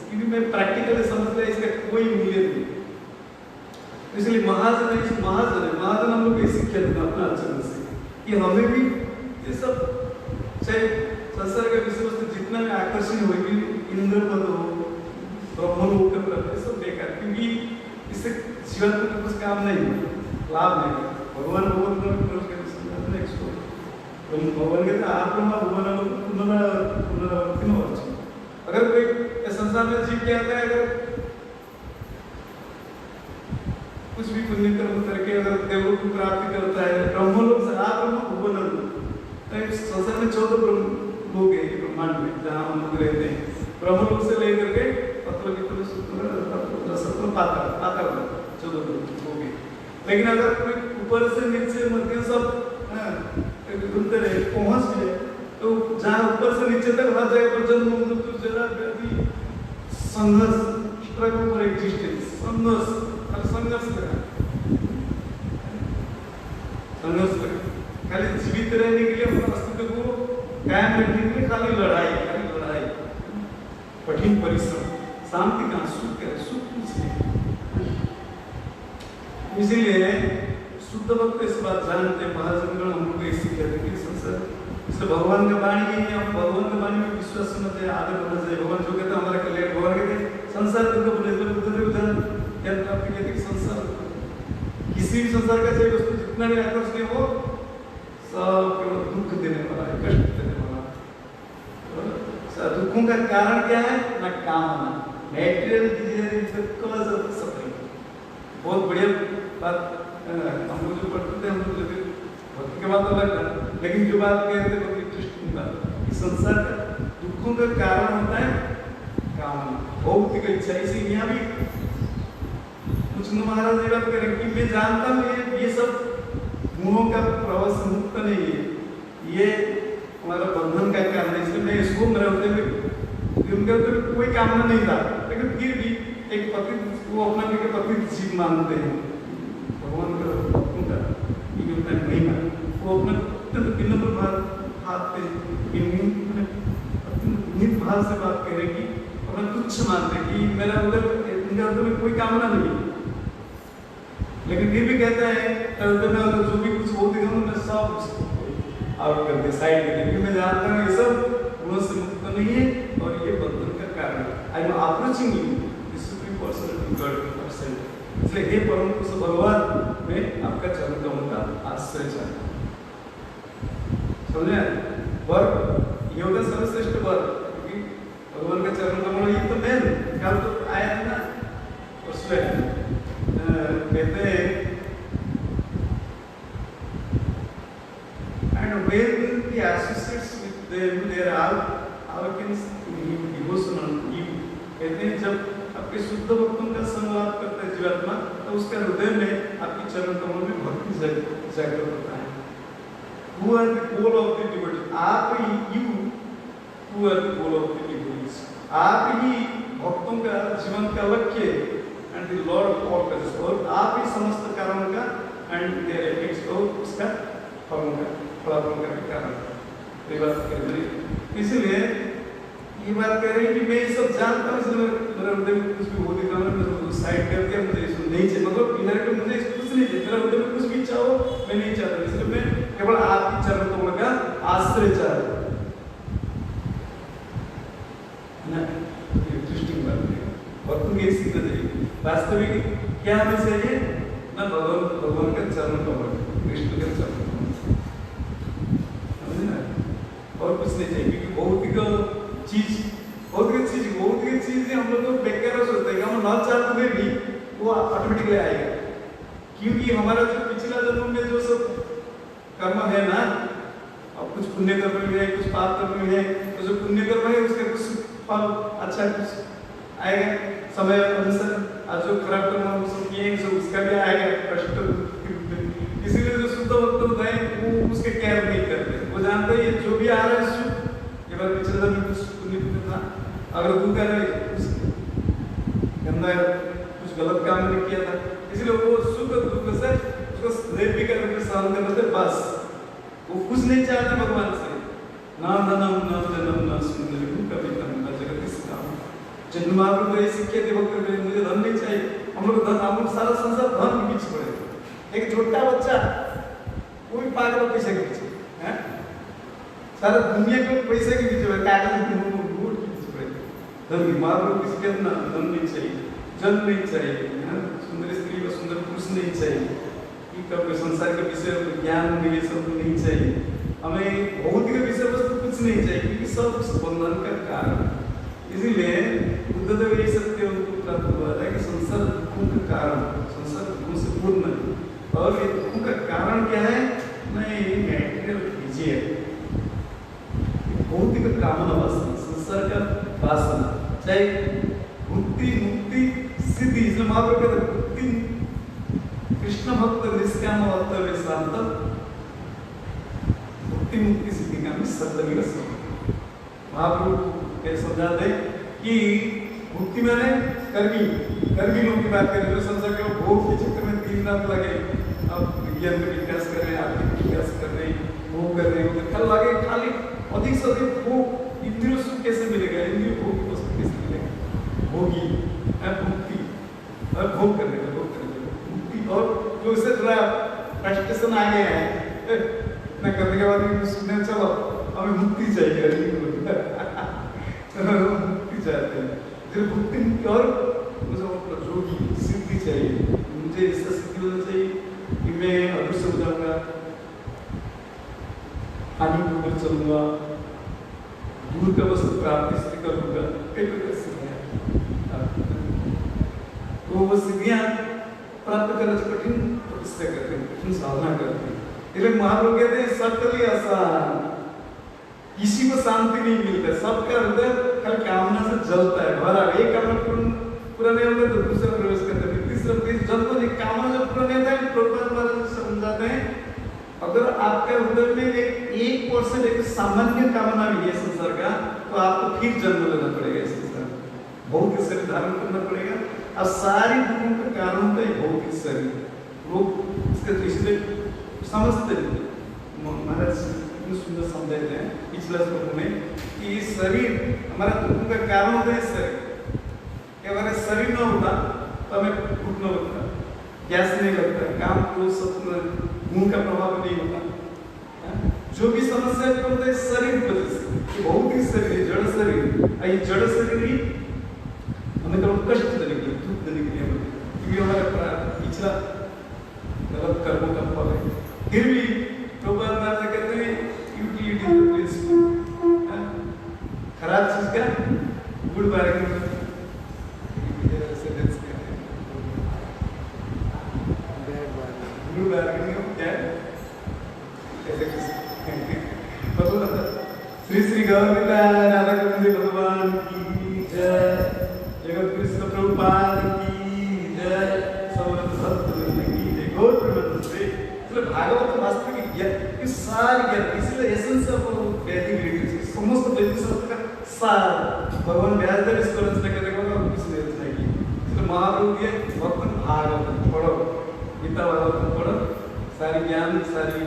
क्योंकि मैं प्रैक्टिकली समझ लिया इसका कोई मूल्य नहीं। इसलिए महाजन हम लोग ऐसी शिक्षा देना अपना आचरण से कि हमें भी ये सब चाहे संसार का विषय वस्तु जितना भी आकर्षण होगी, इंद्र पद हो, ब्रह्मलोक का प्राप्ति, सब बेकार, क्योंकि इससे जीवन में कुछ काम नहीं, लाभ नहीं। भगवान भगवान कहते आत्मा भगवान पुनरावृत्ति में होती। अगर कोई संसार में जीव क्या आता है, अगर कुछ भी पुण्य कर्म करके अगर देवलोक की प्राप्ति करता है, ब्रह्मलोक से भुवन, संसार में 14 लोग हैं ब्रह्मांड में जहाँ हम लोग रहते हैं, ब्रह्मलोक से लेकर के पाताल 14 लोग हैं। लेकिन अगर कोई ऊपर से नीचे मध्य सब घूमते रहे पहुंच गए तो जहाँ ऊपर से नीचे तक हर जगह पर जन्म मृत्यु जरा व्याधि संघर्ष, स्ट्रगल फॉर एग्जिस्टेंस, संघर्ष खाली जीवित रहने के लिए, अपना अस्तित्व को कायम रखने के लिए खाली लड़ाई, कठिन परिश्रम, शांति कहाँ, सुख क्या, सुख कुछ नहीं। इसीलिए शुद्ध भक्त इस बात जानते हैं, महाजनगण हम लोग ऐसी कहते हैं कि संसार इसलिए भगवान का वाणी है, हम भगवान का वाणी में विश्वास समझते हैं, आदर करना चाहिए। भगवान जो कहते हैं हमारा कल्याण, भगवान कहते हैं संसार तुमको बोले ज्ञान प्राप्ति कहते हैं संसार, किसी भी संसार का चाहिए वस्तु जितना भी आकर्षणीय हो सब केवल दुख देने वाला है, कष्ट देने वाला है। दुखों का कारण क्या है ना, कामना, material desire is the cause of suffering. बहुत बढ़िया बात हम लोग जो पढ़ते थे, हम लोग भक्ति के बात अलग था, लेकिन जो बात कहते थे बहुत इंटरेस्टिंग बात, संसार का दुखों का कारण होता है कामना, भौतिक इच्छा। इसी यहाँ भी मुचुकुंद महाराज ये बात करें कि मैं जानता हूँ ये सब गुणों का प्रभाव से मुक्त नहीं है, ये हमारा बंधन का कारण है, इसलिए मैं इसको मेरे होते हुए उनके तो कोई कामना नहीं था, लेकिन फिर भी एक पति वो अपना के पति जीव मानते हैं, भगवान का उनका ये होता है महिमा, वो अपना विनम्र भाव पे नित भाव से बात करेगी, अपना तुच्छ मानते कि मेरा उधर इनका उधर में कोई कामना नहीं, लेकिन फिर भी कहता है मैं जो भी कुछ बोल देगा मैं सब आउट कर दे, साइड कर दे, मैं जानता हूँ ये सब गुणों से मुक्त नहीं है और ये बंधन का कारण है। I am approaching you the supreme personality God person. इसलिए हे परम पुरुष भगवान, मैं आपका चरण कमल का आश्रय चाहता हूँ। समझे, वर्ग ये होता है सर्वश्रेष्ठ वर्ग, क्योंकि भगवान का चरण कमल ये तो मेन कल तो आया है ना, उसमें कहते हैं and when the associates with them there are arrogance devotion on you, कहते हैं जब आपके शुद्ध भक्तों का संवाद करता है जीवात्मा, तो उसके हृदय में आपकी चरण कमल में भक्ति जागृत होता है। Who are the goal of the devotees? आप ही, you who are the goal of the devotees, आप ही भक्तों का जीवन का लक्ष्य and the Lord of all causes, और आप ही समस्त कारणों का and their effects, और उसका फलों का फलाफलों का कारण। ये बात कर रही है, इसलिए ये बात कह रही है कि मैं ये सब जानता हूँ, इसलिए मेरा हृदय में कुछ भी हो दिखा, मैं साइड कर दिया, मुझे इसको नहीं चाहिए, मतलब इधर के मुझे कुछ नहीं चाहिए, मेरा हृदय में कुछ भी चाहो मैं नहीं चाहता, इसलिए मैं केवल आपकी चरण कमल का आश्रय चाहता हूँ ना। इंटरेस्टिंग बात है, और तुम ये सीखना चाहिए। वास्तविक क्या हमें चाहिए ना, भगवान का चरण कमल, कृष्ण का चरण कमल, समझे ना, और कुछ नहीं चाहिए। क्योंकि भौतिक चीज हम लोग को बेकार सोचते हैं, हम ना चाहते हुए भी वो ऑटोमेटिकली आएगा। क्योंकि हमारा जो पिछला जन्म में जो सब कर्म है ना, अब कुछ पुण्य कर्म भी है, कुछ पाप कर्म भी है, तो जो पुण्य कर्म है उसका कुछ फल अच्छा कुछ आएगा समय अनुसार, और जो खराब कर्म हम सब किए जो उसका भी आएगा कष्ट। इसीलिए जो शुद्ध भक्त होते हैं वो उसके केयर नहीं करते, वो जानते हैं ये जो भी आ रहा है सुख, ये बार पिछले जन्म में कुछ पुण्य था, अगर तू कर रहे गंदा कुछ गलत काम नहीं किया था, इसलिए वो सुख दुख से उसको निर्विकार रूप से सहन करते थे। बस वो कुछ नहीं चाहते भगवान से, ना धनम ना जन्म ना सुंदरी कभी धन ना जगत इसका जन्मार्ग में सिक्के दे वक्त में मुझे धन नहीं चाहिए। हम लोग धन, हम लोग सारा संसार धन के पीछे पड़े। एक छोटा बच्चा वो भी पागल पैसे के पीछे है, सारा दुनिया को पैसे के पीछे कागज के पीछे पड़े। धन की मार्ग किसी के ना धन नहीं चाहिए, जन नहीं चाहिए, सुंदर स्त्री व सुंदर पुरुष नहीं चाहिए, कभी संसार के विषय ज्ञान नहीं, सब नहीं चाहिए हमें, भौतिक विषय वस्तु कुछ नहीं चाहिए, क्योंकि सब बंधन का कारण। इसीलिए बुद्धदेव ये सत्य उनको प्राप्त हुआ है कि संसार दुखों का कारण, संसार दुखों से पूर्ण है, और ये दुखों का कारण क्या है, नहीं मैटेरियल कीजिए, भौतिक कामना वासना, संसार का वासना, चाहे मुक्ति सिद्धि, इसमें महाप्रभु कहते मुक्ति कृष्ण भक्त निष्काम अवतरे शांत, मुक्ति सिद्धि का सतलगी रस। महाप्रभु के समझाते हैं कि मुक्ति मैंने कर्मी लोग की बात करें, जो संसार के भोग के चक्कर में 3 रात लगे, अब विज्ञान का विकास कर रहे हैं, आर्थिक विकास कर रहे हैं, भोग कर रहे हैं, कल लगे खाली अधिक से अधिक भोग, इंद्रियों सुख कैसे मिलेगा, इंद्रिय भोग की वस्तु कैसे मिलेगा, भोगी मुक्ति और भोग करने का मुक्ति, और जो इससे थोड़ा फ्रस्ट्रेशन आ गया है ना, करने के बाद सुनने चलो हमें मुक्ति चाहिए, मुक्ति चाहते हैं, फिर मुक्ति और जोगी सिद्धि चाहिए, मुझे इससे सिद्धि होना चाहिए कि मैं अदृश्य हो जाऊंगा, हानि के ऊपर चलूंगा, दूर का वस्तु प्राप्ति से करूंगा, तो वो सिद्धियां प्राप्त करना कठिन तपस्या करते हैं, कठिन साधना करते हैं। इसलिए महाप्रभु कहते हैं सकल ही आसान, किसी को शांति नहीं मिलता, सबका हृदय कल कामना से जलता है, भरा एक कामना पूरा नहीं होगा तो दूसरा प्रवेश करते हैं, तीसरा जब तक कामना जब पूरा नहीं होता है, प्रभुपाद महाराज समझाते हैं अगर आपके हृदय में एक परसेंट एक सामान्य कामना भी है संसार का, तो आपको फिर जन्म लेना पड़ेगा इस संसार में, भौतिक शरीर धारण करना पड़ेगा, और सारी दुखों का कारण होता है भौतिक शरीर। लोग इसके इसलिए समझते हैं, महाराज इतने सुंदर समझाते हैं पिछला श्लोक में कि शरीर हमारा दुखों का कारण होता है शरीर, कि अगर शरीर न होता तो हमें भूख न लगता, गैस नहीं लगता, काम को सब गुण का प्रभाव नहीं होता, जो भी समस्या होता है शरीर की वजह से, भौतिक शरीर, जड़ शरीर, ये जड़ शरीर ही हमें तो कष्ट देने के लिए, दुख देने के लिए, क्योंकि हमारा पिछला गलत कर्मों का फल है। फिर भी प्रभुपाद महाराज कहते हैं यूटिलिटी प्रिंसिपल, खराब चीज का गुड बार्गेनिंग, गुड बार्गेनिंग क्या है, श्री श्री गौर राधा गोविंद भगवान की जय, जगत कृष्ण प्रभुपाद की जय, समर्थ सत्संग की जय, गौर प्रेमानंद से। इसलिए भागवत वास्तविक ज्ञान इस सारी ज्ञान, इसलिए एसेंस ऑफ वैदिक लिटरेचर, समस्त वैदिक शास्त्र का सार भगवान व्यासदेव इसको रचना करने के बाद कुछ नहीं रचना की। इसलिए महाप्रभु के भक्त भागवत पढ़ो, गीता भागवत पढ़ो, सारी ज्ञान, सारी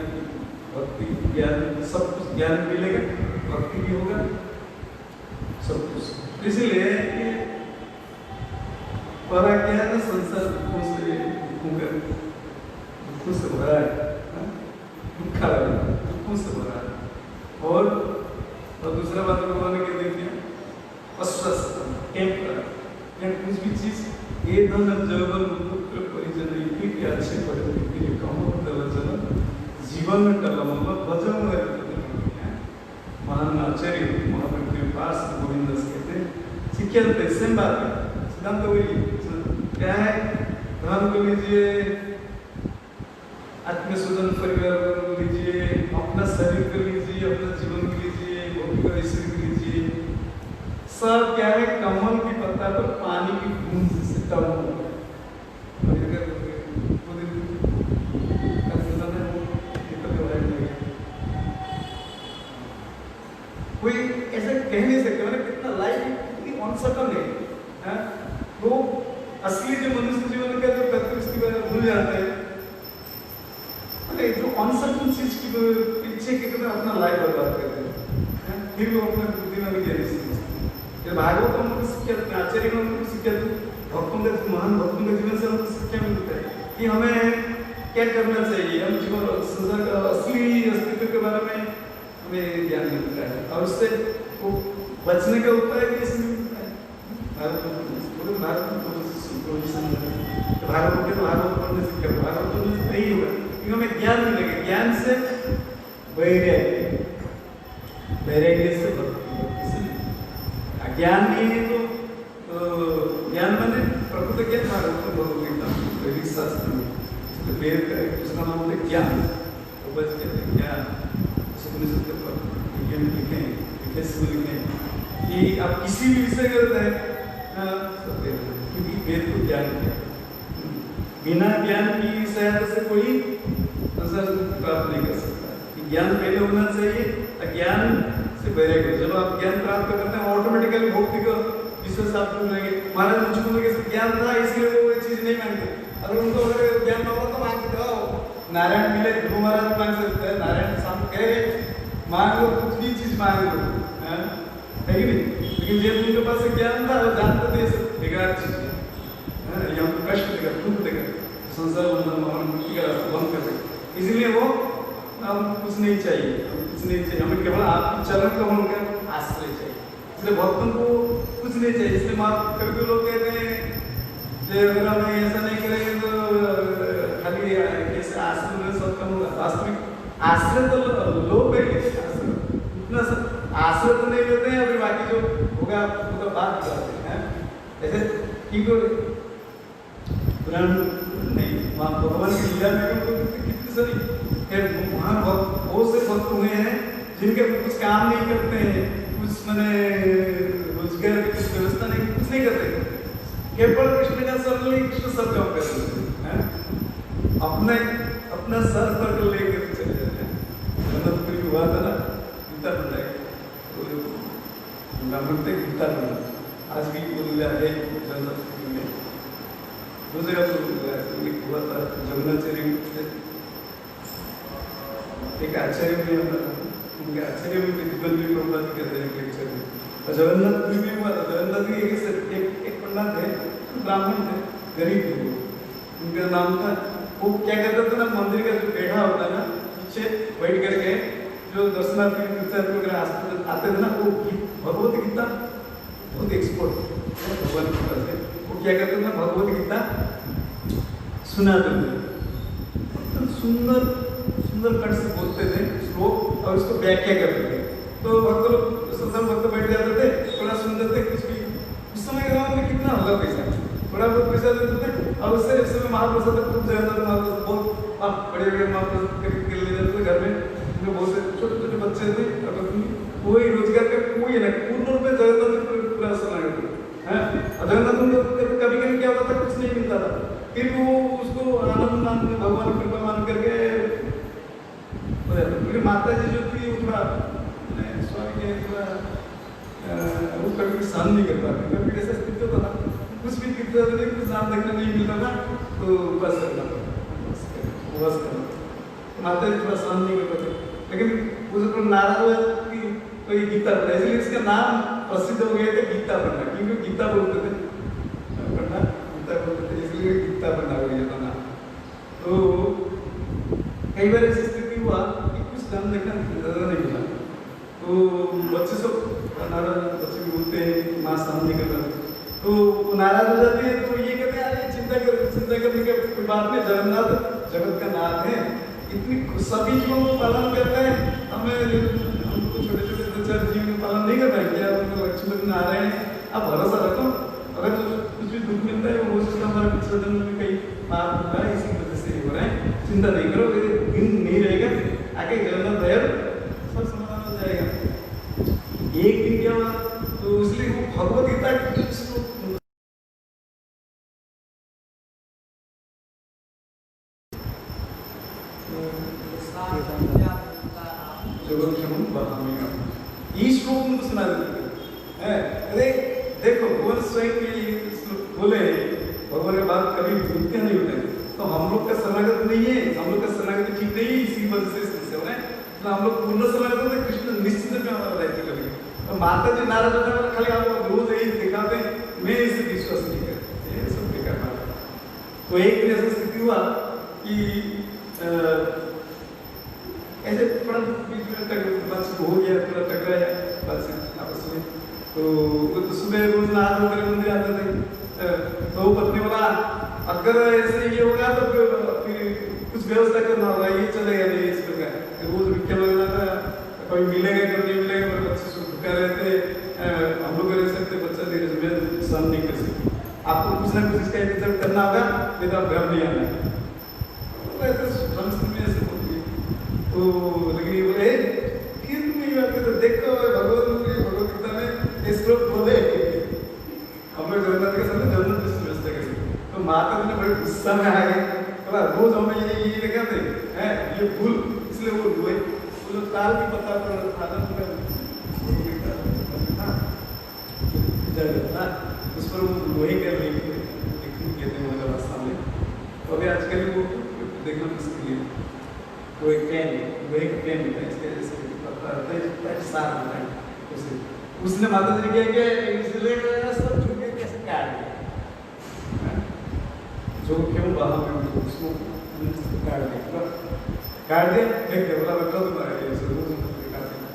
भक्ति ज्ञान, सब कुछ ज्ञान मिलेगा, भक्ति भी होगा, सब कुछ। इसलिए परा क्या है ना, संसार दुखों से भरा है, दुखों से भरा है। और दूसरा बात भगवान ने कह दिया अस्वस्थ टेम्पर, कुछ भी चीज ये धन जौवन पुत्र परिजन इति अच्छे परिस्थिति कमल दलजन जीवन कलम भजन महान आचार्य महाभक्ति पास गोविंद कहते हैं शिक्षा तो सेम बात है, सिद्धांत वही क्या है। धन को लीजिए, आत्मशोधन परिवार को लीजिए, अपना शरीर को लीजिए, अपना जीवन को लीजिए, भौतिक ऐश्वर्य को लीजिए, सब क्या है कमल की पत्ता पर पानी की बूंद से कम होता है। कोई ऐसे कह नहीं सकते मैंने कितना लाइफ कितनी अनसर्टन है, वो असली जो मनुष्य जीवन का जो तत्व उसकी बारे भूल जाते हैं। अरे जो अनसर्टन चीज की पीछे कितना अपना लाइफ बर्बाद करते हैं, फिर वो अपने बुद्धि में भी गहरी समझते हैं। भागवत हम लोग शिक्षा, आचार्य हम लोग शिक्षा, भक्तों के महान भक्तों के जीवन से हमको शिक्षा मिलता है कि हमें क्या करना चाहिए, हम जीवन संसार का असली अस्तित्व के बारे में हमें ज्ञान मिलता है और उससे वो बचने का उपाय भी इसमें मिलता है। भारत पूरे भारत में भागवत के भागवत पढ़ने से क्या, भागवत पढ़ने से नहीं होगा क्योंकि हमें ज्ञान मिलेगा, ज्ञान से वैराग्य, वैराग्य से भक्ति, ज्ञान नहीं है तो ज्ञान माने प्रकृति ज्ञान। भागवत भगवदगीता वैदिक शास्त्र में इसलिए वेद का दूसरा नाम होता है ज्ञान, उपज कहते हैं ज्ञान। कि आप किसी भी विषय करते हैं क्योंकि वेद को ज्ञान है, बिना ज्ञान की सहायता से कोई प्राप्त नहीं कर सकता। ज्ञान पहले होना चाहिए, अज्ञान से वैराग्य। जब आप ज्ञान प्राप्त करते हैं ऑटोमेटिकली भौतिक विषय आप मिलेंगे। महाराज मुझको लगे ज्ञान था इसलिए वो चीज नहीं मांगते, अगर उनको अगर ज्ञान ना हो तो मांगते हो नारायण मिले, ध्रुव महाराज मांग सकते हैं, नारायण सामने कह रहे मांग लो, कुछ भी चीज मांग लो, है कि नहीं? लेकिन जब उनके पास ज्ञान था वो जानते थे बेकार चीज है, ये हमको कष्ट देगा, दुख देगा, संसार बंधन मोहन मुक्ति का रास्ता बंद कर देगा। इसलिए वो हम कुछ नहीं चाहिए, कुछ नहीं चाहिए, हमें केवल आपके चरण कमल का आश्रय चाहिए। इसलिए भक्तों को कुछ नहीं चाहिए। इसलिए कभी लोग कहते हैं कि अगर हम ऐसा नहीं करेंगे तो खाली कैसे आश्रय में सब कम होगा। वास्तविक आश्रय तो लोग इतना आश्रय तो नहीं लेते हैं, अभी बाकी जो होगा उसका बात करते हैं। ऐसे कि पुराण नहीं, वहाँ भगवान की लीला में कितनी सारी महान भक्त, बहुत से भक्त हुए हैं जिनके कुछ काम नहीं करते हैं, कुछ मैंने रोजगार की कुछ व्यवस्था नहीं, कुछ नहीं करते, केवल कृष्ण का सर ले कृष्ण सब काम करते हैं, अपना सर पर लेकर चले जाते हैं। जन्नतपुरी हुआ था ना, गीता बनाई ब्राह्मण थे, गीता बना आज भी बोल रहा है जन्नतपुरी में। दो जगह हुआ था, जमुनाचार्य एक आचार्य में उनके आचार्य में जीवन में प्रभुपाद कहते हैं लेक्चर में, और जगन्नाथपुरी में हुआ था। जगन्नाथ एक पंडित थे, ब्राह्मण थे, गरीब थे, उनका नाम था, वो क्या कहता था ना, मंदिर का जो पेढ़ा होता है ना, पीछे बैठ करके जो दर्शनार्थी वगैरह आते थे ना, वो भगवत गीता बहुत एक्सपर्ट भगवान के पास है, वो क्या करते थे, भगवत गीता सुनाते थे, सुंदर सुंदर कंठ से बोलते थे श्लोक और उसको व्याख्या करते थे। तो भक्त लोग सत्संग भक्त बैठ जाते थे, थोड़ा सुनते थे, कुछ भी उस समय गाँव में कितना होगा पैसा, थोड़ा बहुत पैसा देते थे और उससे इस समय महाप्रसाद खूब ज्यादा था, महाप्रसाद बहुत बड़े बड़े महाप्रसाद खरीद के ले जाते थे घर में, जो बहुत से छोटे छोटे बच्चे थे, कोई रोजगार का कोई ना, पूर्ण रूप में जगन्नाथ पूरा सुना है। जगन्नाथ कभी कभी क्या होता था, कुछ नहीं मिलता था, फिर वो उसको आनंद मान भगवान की कृपा मान करके माता जी जो थी थोड़ा स्वामी के थोड़ा वो कभी सहन नहीं कर पाते, कभी ऐसा स्थिति होता था, कुछ भी तीर्थ कुछ नाम देखना नहीं मिलता था तो बस करना बस करना, माता जी थोड़ा सहन नहीं कर पाते। लेकिन उसको नाराज हुआ कि तो ये गीता पढ़ा, इसलिए इसका नाम प्रसिद्ध हो गया था गीता पढ़ना, क्योंकि गीता बोलते थे, पढ़ना गीता बोलते थे, इसलिए गीता पढ़ना हो गया था नाम। तो कई बार ऐसी स्थिति हुआ कि कुछ नाम देखना नहीं मिला, तो बच्चे सब नाराज, बच्चे भी बोलते हैं माँ सहन नहीं कर रहा, तो नाराज हो जाते हैं, तो ये कहते हैं अरे चिंता करने की कोई बात नहीं। जगन्नाथ जगत का नाथ है, इतनी सभी जीवों को पालन करता है। हमको छोटे छोटे दो चार जीव को पालन नहीं करना है क्या? उनको लक्ष्मण नारायण आप भरोसा रखो। अगर कुछ भी दुख मिलता है वो सोचता हमारा पिछले जन्म में कहीं पाप हुआ है, इसी वजह से हो रहा है। चिंता नहीं करो, दिन नहीं रहेगा, आगे जगन्नाथ दया सब समाधान हो जाएगा। एक दिन क्या हुआ तो इसलिए वो भगवत गीता की श्लोक उनको सुना देते हैं। अरे देखो भगवान स्वयं ये बोले भगवान के बात कभी मिथ्या नहीं होते। तो हम लोग का शरणागत नहीं है, हम लोग का शरणागत ठीक नहीं है, इसी वजह से समस्या हो रहा है। तो हम लोग पूर्ण शरणागत है, कृष्ण निश्चित में हमारा दायित्व करेंगे। तो माता जी नाराज होता है, खाली आप रोज यही दिखाते हैं, मैं इसे विश्वास नहीं करता, ये सब बेकार बात है। तो एक दिन ऐसा स्थिति हुआ कि ऐसे थोड़ा बीच में बात हो गया, थोड़ा टकराया बात से आपस में। तो वो तो सुबह रोज नहा धो कर मंदिर आते थे। तो पत्नी बोला अगर ऐसे ये होगा तो फिर कुछ व्यवस्था करना होगा, ये चलेगा नहीं इस प्रकार। रोज भिक्षा मांगना था, कोई मिलेगा कभी नहीं मिलेगा, पर बच्चे सुख कर रहे थे। हम लोग रह सकते, बच्चा धीरे धीरे सहन नहीं कर सकते। आपको कुछ ना कुछ इसका इंतजाम करना होगा, नहीं तो आप घर नहीं आना है। तो लेकिन ये बोले फिर तुम ये बात करते देखो भगवान भगवत गीता में ये श्लोक बोले हम लोग जगन्नाथ के सामने जगन्नाथ की व्यवस्था करेंगे। तो माता जी ने बड़े गुस्सा में आ गए, बोला रोज हमें ये दिखाते हैं, ये भूल इसलिए वो हुए। वो लोग ताल की पत्ता पर आदम का उस पर वो लोहे के कहते हैं हमारे सामने। तो अभी आजकल वो देखना मुश्किल है। वो एक पेन है, वो एक पेन होता है, इसके जैसे पत्ता होता है, इसका सार होता है उसे। उसने माता जी ने क्या इसलिए सब झुके कैसे काट दिया, जो क्यों बाहर में उसको काट दिया, काट दिया फेंक दिया, बोला बता दो मारे ऐसे रोज काट दिया।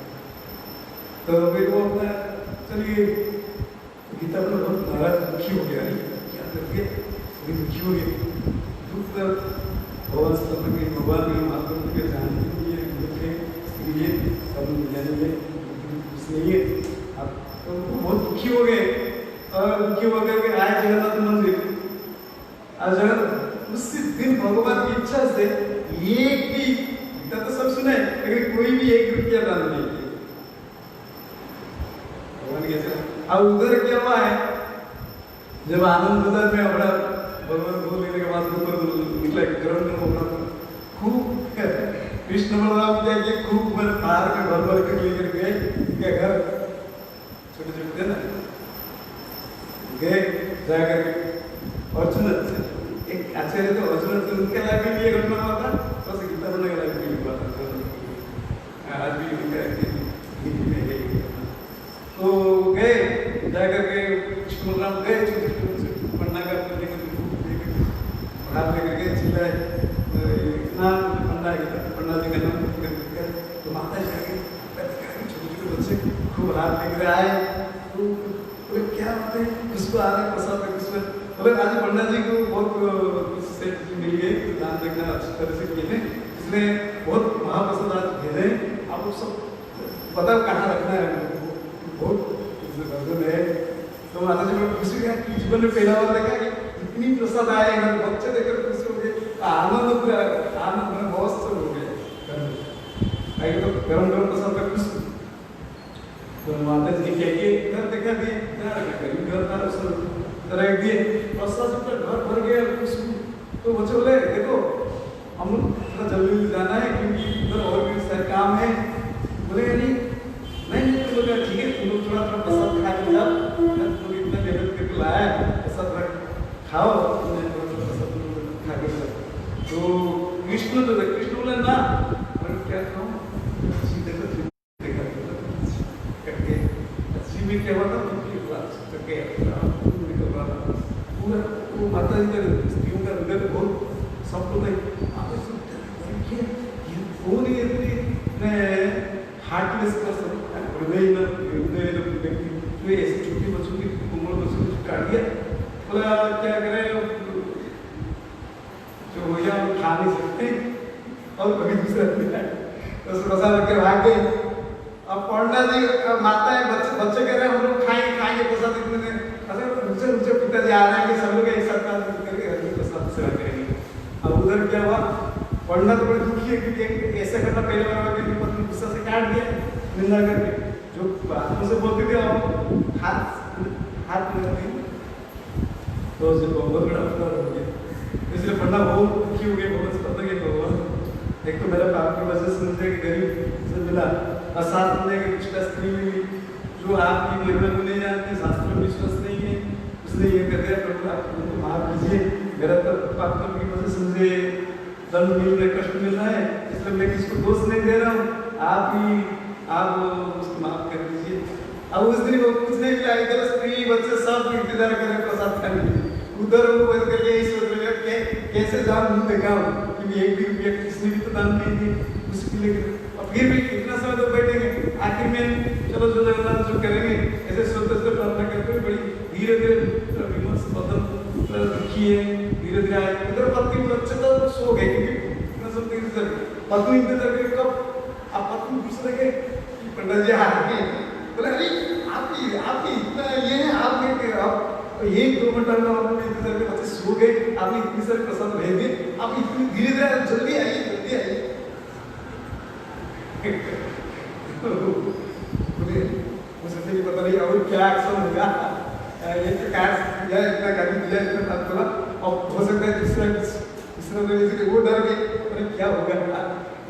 तो फिर वो अपना चलिए गीता पर बहुत नाराज दुखी हो गया, क्या करके दुखी हो गया। दुख भगवान से भगवान में महात्मा के जानते हैं, मुझे इसलिए सब जानेंगे कुछ नहीं है। अब तो बहुत दुखी हो गए और दुखी हो गए आए जगन्नाथ मंदिर। आज जगन्नाथ उसी दिन भगवान की इच्छा से एक भी गीता तो सब सुने लेकिन कोई भी एक रुपया दान नहीं किया भगवान कैसे। अब उधर क्या हुआ है, जब आनंद उधर में अपना भगवान को लेने के बाद ऊपर निकला गर्म हो रहा था खूब। कृष्ण बलराम क्या किए खूब मैंने पहाड़ के भर कर लेकर गए क्या घर छोटे छोटे थे ना, गए जाकर के अर्जुन एक आचार्य थे अर्जुन से उनके लाइफ में ये घटना हुआ था, बस गीता पढ़ने के लाइफ में हुआ था। आज भी उनका में है। तो गए जाकर के कृष्ण बलराम गए छोटे छोटे पढ़ना का हाथ लेकर के चिल्लाए इतना पंडा पंडा जी का नाम तो माता जी आगे छोटे छोटे बच्चे खूब हाथ लेकर आए। तो बोले क्या बात है, किसको आ रहा है प्रसाद का, किसको बोले आज पंडा जी को बहुत से मिल गए, दान देखना अच्छी तरह से किए थे, इसलिए बहुत महाप्रसाद आज भेजे। आप सब पता कहाँ रखना है, बहुत है। तो माता जी को खुशी हुआ कि जीवन में पहला बार देखा कि इतनी प्रसाद आए, बच्चे देखकर खुश हो गए, आनंद आनंद में बहुत सब हो गया। आगे तो गरम गरम प्रसाद का खुश। तो माता जी क्या किए घर देखा दिए, घर था उसको रख दिए, प्रसाद से घर भर गया खुश। तो बच्चे बोले देखो हम लोग थोड़ा जल्दी जाना है क्योंकि उधर और भी सारे काम है। बोले नहीं तुम लोग ठीक है, तुम लोग थोड़ा थोड़ा प्रसाद खा के जाओ, तुम इतना मेहनत करके लाया प्रसाद रख खाओ, खा के जाओ। तो कृष्ण बोले ना क्या खाऊं, में क्या हुआ था पूरा वो माता जी का स्त्रियों का हृदय बहुत सॉफ्ट होता है। कौन ये हार्टलेस पर्सन हृदय व्यक्ति जो ऐसे छोटे बच्चों की कोमल बच्चों को काट दिया, बोला क्या करें नहीं सकते और कभी दूसरा मिला तो उस प्रसाद के भाग गए। अब पंडा जी माता है बच्चे कह रहे हैं हम लोग खाएंगे प्रसाद इतने दिन ऊंचे पिताजी आ रहे हैं कि सब लोग एक साथ करके प्रसाद सेवा करेंगे। अब उधर क्या हुआ पंडा तो बड़े दुखी है क्योंकि ऐसा करना पहले बार पत्नी गुस्सा से काट दिया निंदा करके जो हाथों से बोलते थे और हाथ में तो उसे बहुत बड़ा अपराध हो गया। इसलिए पंडा बहुत दुखी हो गए बहुत पता कि भगवान एक तो मेरा पाप की वजह से मुझे गरीब से मिला और साथ में कुछ स्त्री मिली जो आपकी महिमा को नहीं जानती शास्त्र में विश्वास नहीं है उसने ये कर दिया प्रभु आप उनको माफ कीजिए मेरा तो पाप की वजह से मुझे दंड मिल रहा है कष्ट मिल रहा है इसलिए मैं किसको दोष नहीं दे रहा हूँ आप उसको माफ कर दीजिए। अब उस दिन वो कुछ नहीं किया इधर स्त्री बच्चे सब इंतजार कर रहे प्रसाद खाने उधर वो बंद करके यही सोच रहे कैसे जान मुंह दिखाऊं क्योंकि एक भी रुपया किसने भी तो दान नहीं दी उसके लिए और फिर भी इतना समय तो बैठेंगे आखिर में चलो जो जगन्नाथ जो करेंगे ऐसे सोचते प्रार्थना करते हुए बड़ी धीरे धीरे विमर्श बदल दुखी है धीरे धीरे आए इधर पत्नी बच्चे तो सो गए क्योंकि पत्नी इंतजार करके कब आप पत्नी दूसरे के पंडित जी आ गए बोला अरे आपकी इतना ये है आपके आप ये 2 घंटा में इंतजार के बच्चे सो गए आपने इतनी सारी प्रसाद भेज दिए आप इतनी धीरे धीरे जल्दी आइए बोले मुझे भी पता नहीं और क्या एक्शन होगा ये तो कार्ड दिया इतना गाड़ी दिया इतना बात बोला और हो सकता है दूसरा जैसे वो डर गए अरे क्या होगा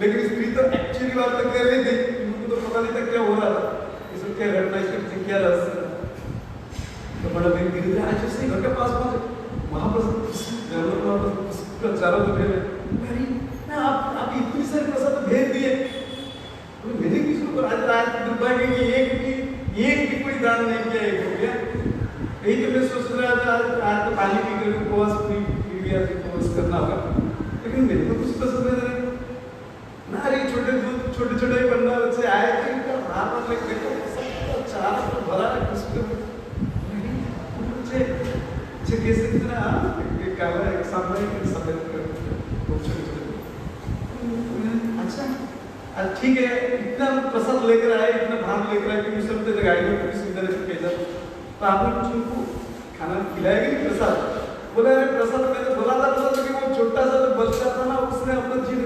लेकिन स्त्री तो एक्चुअली बात तो कर रही थी उनको तो पता नहीं था क्या हो रहा था इसमें क्या घटना इसके पीछे क्या रहस्य तो बड़ा दिन धीरे धीरे आज उसने घर के पास पहुंचे महाप्रसाद चारों तो भेज आप इतनी सारी प्रसाद भेज दिए मेरे किसी को आज दुर्भाग्य की एक भी कोई दान नहीं किया एक हो गया यही तो मैं सोच रहा था आज तो पानी पी कर उपवास उपवास करना होगा लेकिन मेरे को कुछ पसंद नहीं ना अरे छोटे पंडा बच्चे आए थे इनका हाथ लग देखो चार तो भरा है कुछ बच्चे कैसे कितना काला एक सामने एक सफेद छोटे अच्छा ठीक है इतना प्रसाद लेकर आए इतना भार लेकर आए कि सब तो गाड़ी में पूरी सुविधा से भेजा तो आपने कुछ उनको खाना खिलाया कि नहीं प्रसाद बोला अरे प्रसाद मैंने बोला था कि वो छोटा सा जो बच्चा था ना उसने अपना जीभ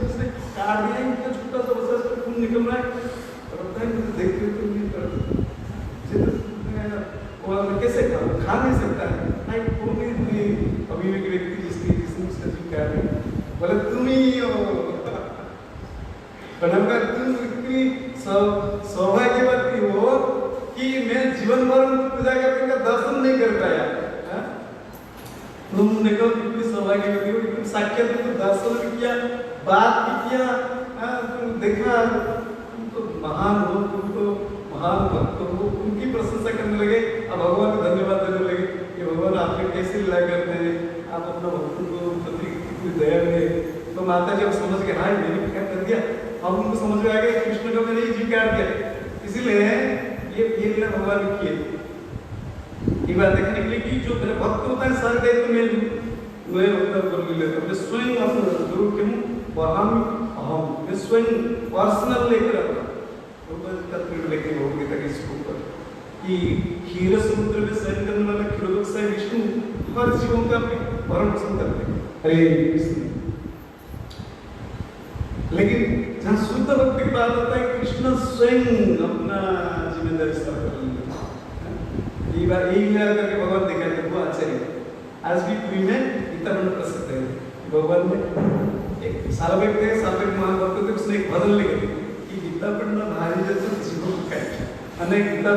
उसने काट दिया इतना छोटा सा बच्चा उसका खून निकल रहा है और पता है मुझे देखते हुए नहीं करता कैसे खा नहीं सकता है अभिवेक व्यक्ति जिसने उसका जीव काट दिया बोले तुम ही हो तुम इतनी सौभाग्यवती हो कि मैं जीवन भर उनको पूजा करके उनका दर्शन नहीं कर पाया तुमने कहा कितनी सौभाग्यवती हो तुम साक्षात तुम दर्शन भी किया बात भी किया तुम देखा तुम तो महान हो तुम तो महान भक्त हो उनकी प्रशंसा करने लगे अब भगवान को धन्यवाद देने लगे कि भगवान आपने कैसे लीला करते हैं आप अपना भक्तों को प्रति कितनी दया है तो माता जी अब समझ के हाँ मैंने क्या कर दिया अब उनको समझ में आ गया कृष्ण का मैंने जीव काट दिया इसीलिए ये लीला भगवान ने की ये बात देखने के लिए कि जो मेरे भक्त होता है सर गए तो मैं उत्तर कर लेता हूँ मैं स्वयं अपना गुरु के हूँ मैं स्वयं पर्सनल लेकर आता हूँ लेके होंगे तक इसको ऊपर कि क्षीर समुद्र में शयन करने वाला क्षीरोदक से विष्णु हर जीवों का भरण पोषण करते हैं हरे कृष्ण लेकिन जहाँ शुद्ध भक्ति की बात होता है कृष्ण स्वयं अपना जिम्मेदारी स्वीकार कर लेते यही लीला करके भगवान दिखाते वो आचार्य आज भी पुरी में इतना बड़ा प्रसिद्ध है भगवान ने एक सालवेक महाभक्त थे उसने एक भजन लिखे कि गीता पंडा भारी जैसे जीवों को काट अनेक गीता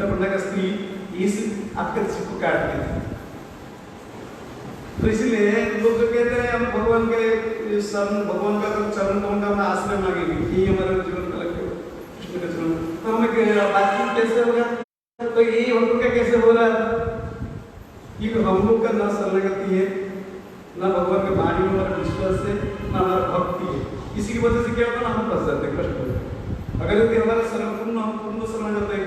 पंडा का स्त्री इस आपके जीव को काट देती तो इसलिए लोग जो कहते हैं हम भगवान का चरण कमल का आश्रय मांगेंगे यही हमारा जीवन का लक्ष्य कृष्ण का चरण तो हमें बातचीत कैसे होगा तो यही हम लोग का कैसे हो रहा है कि हम लोग का ना शरणागति है ना भगवान के वाणी में हमारा विश्वास है ना हमारा भक्ति है इसी की वजह से क्या होता है ना हम फंस जाते हैं कष्ट होते हैं अगर यदि हमारा पूर्ण शरणागत है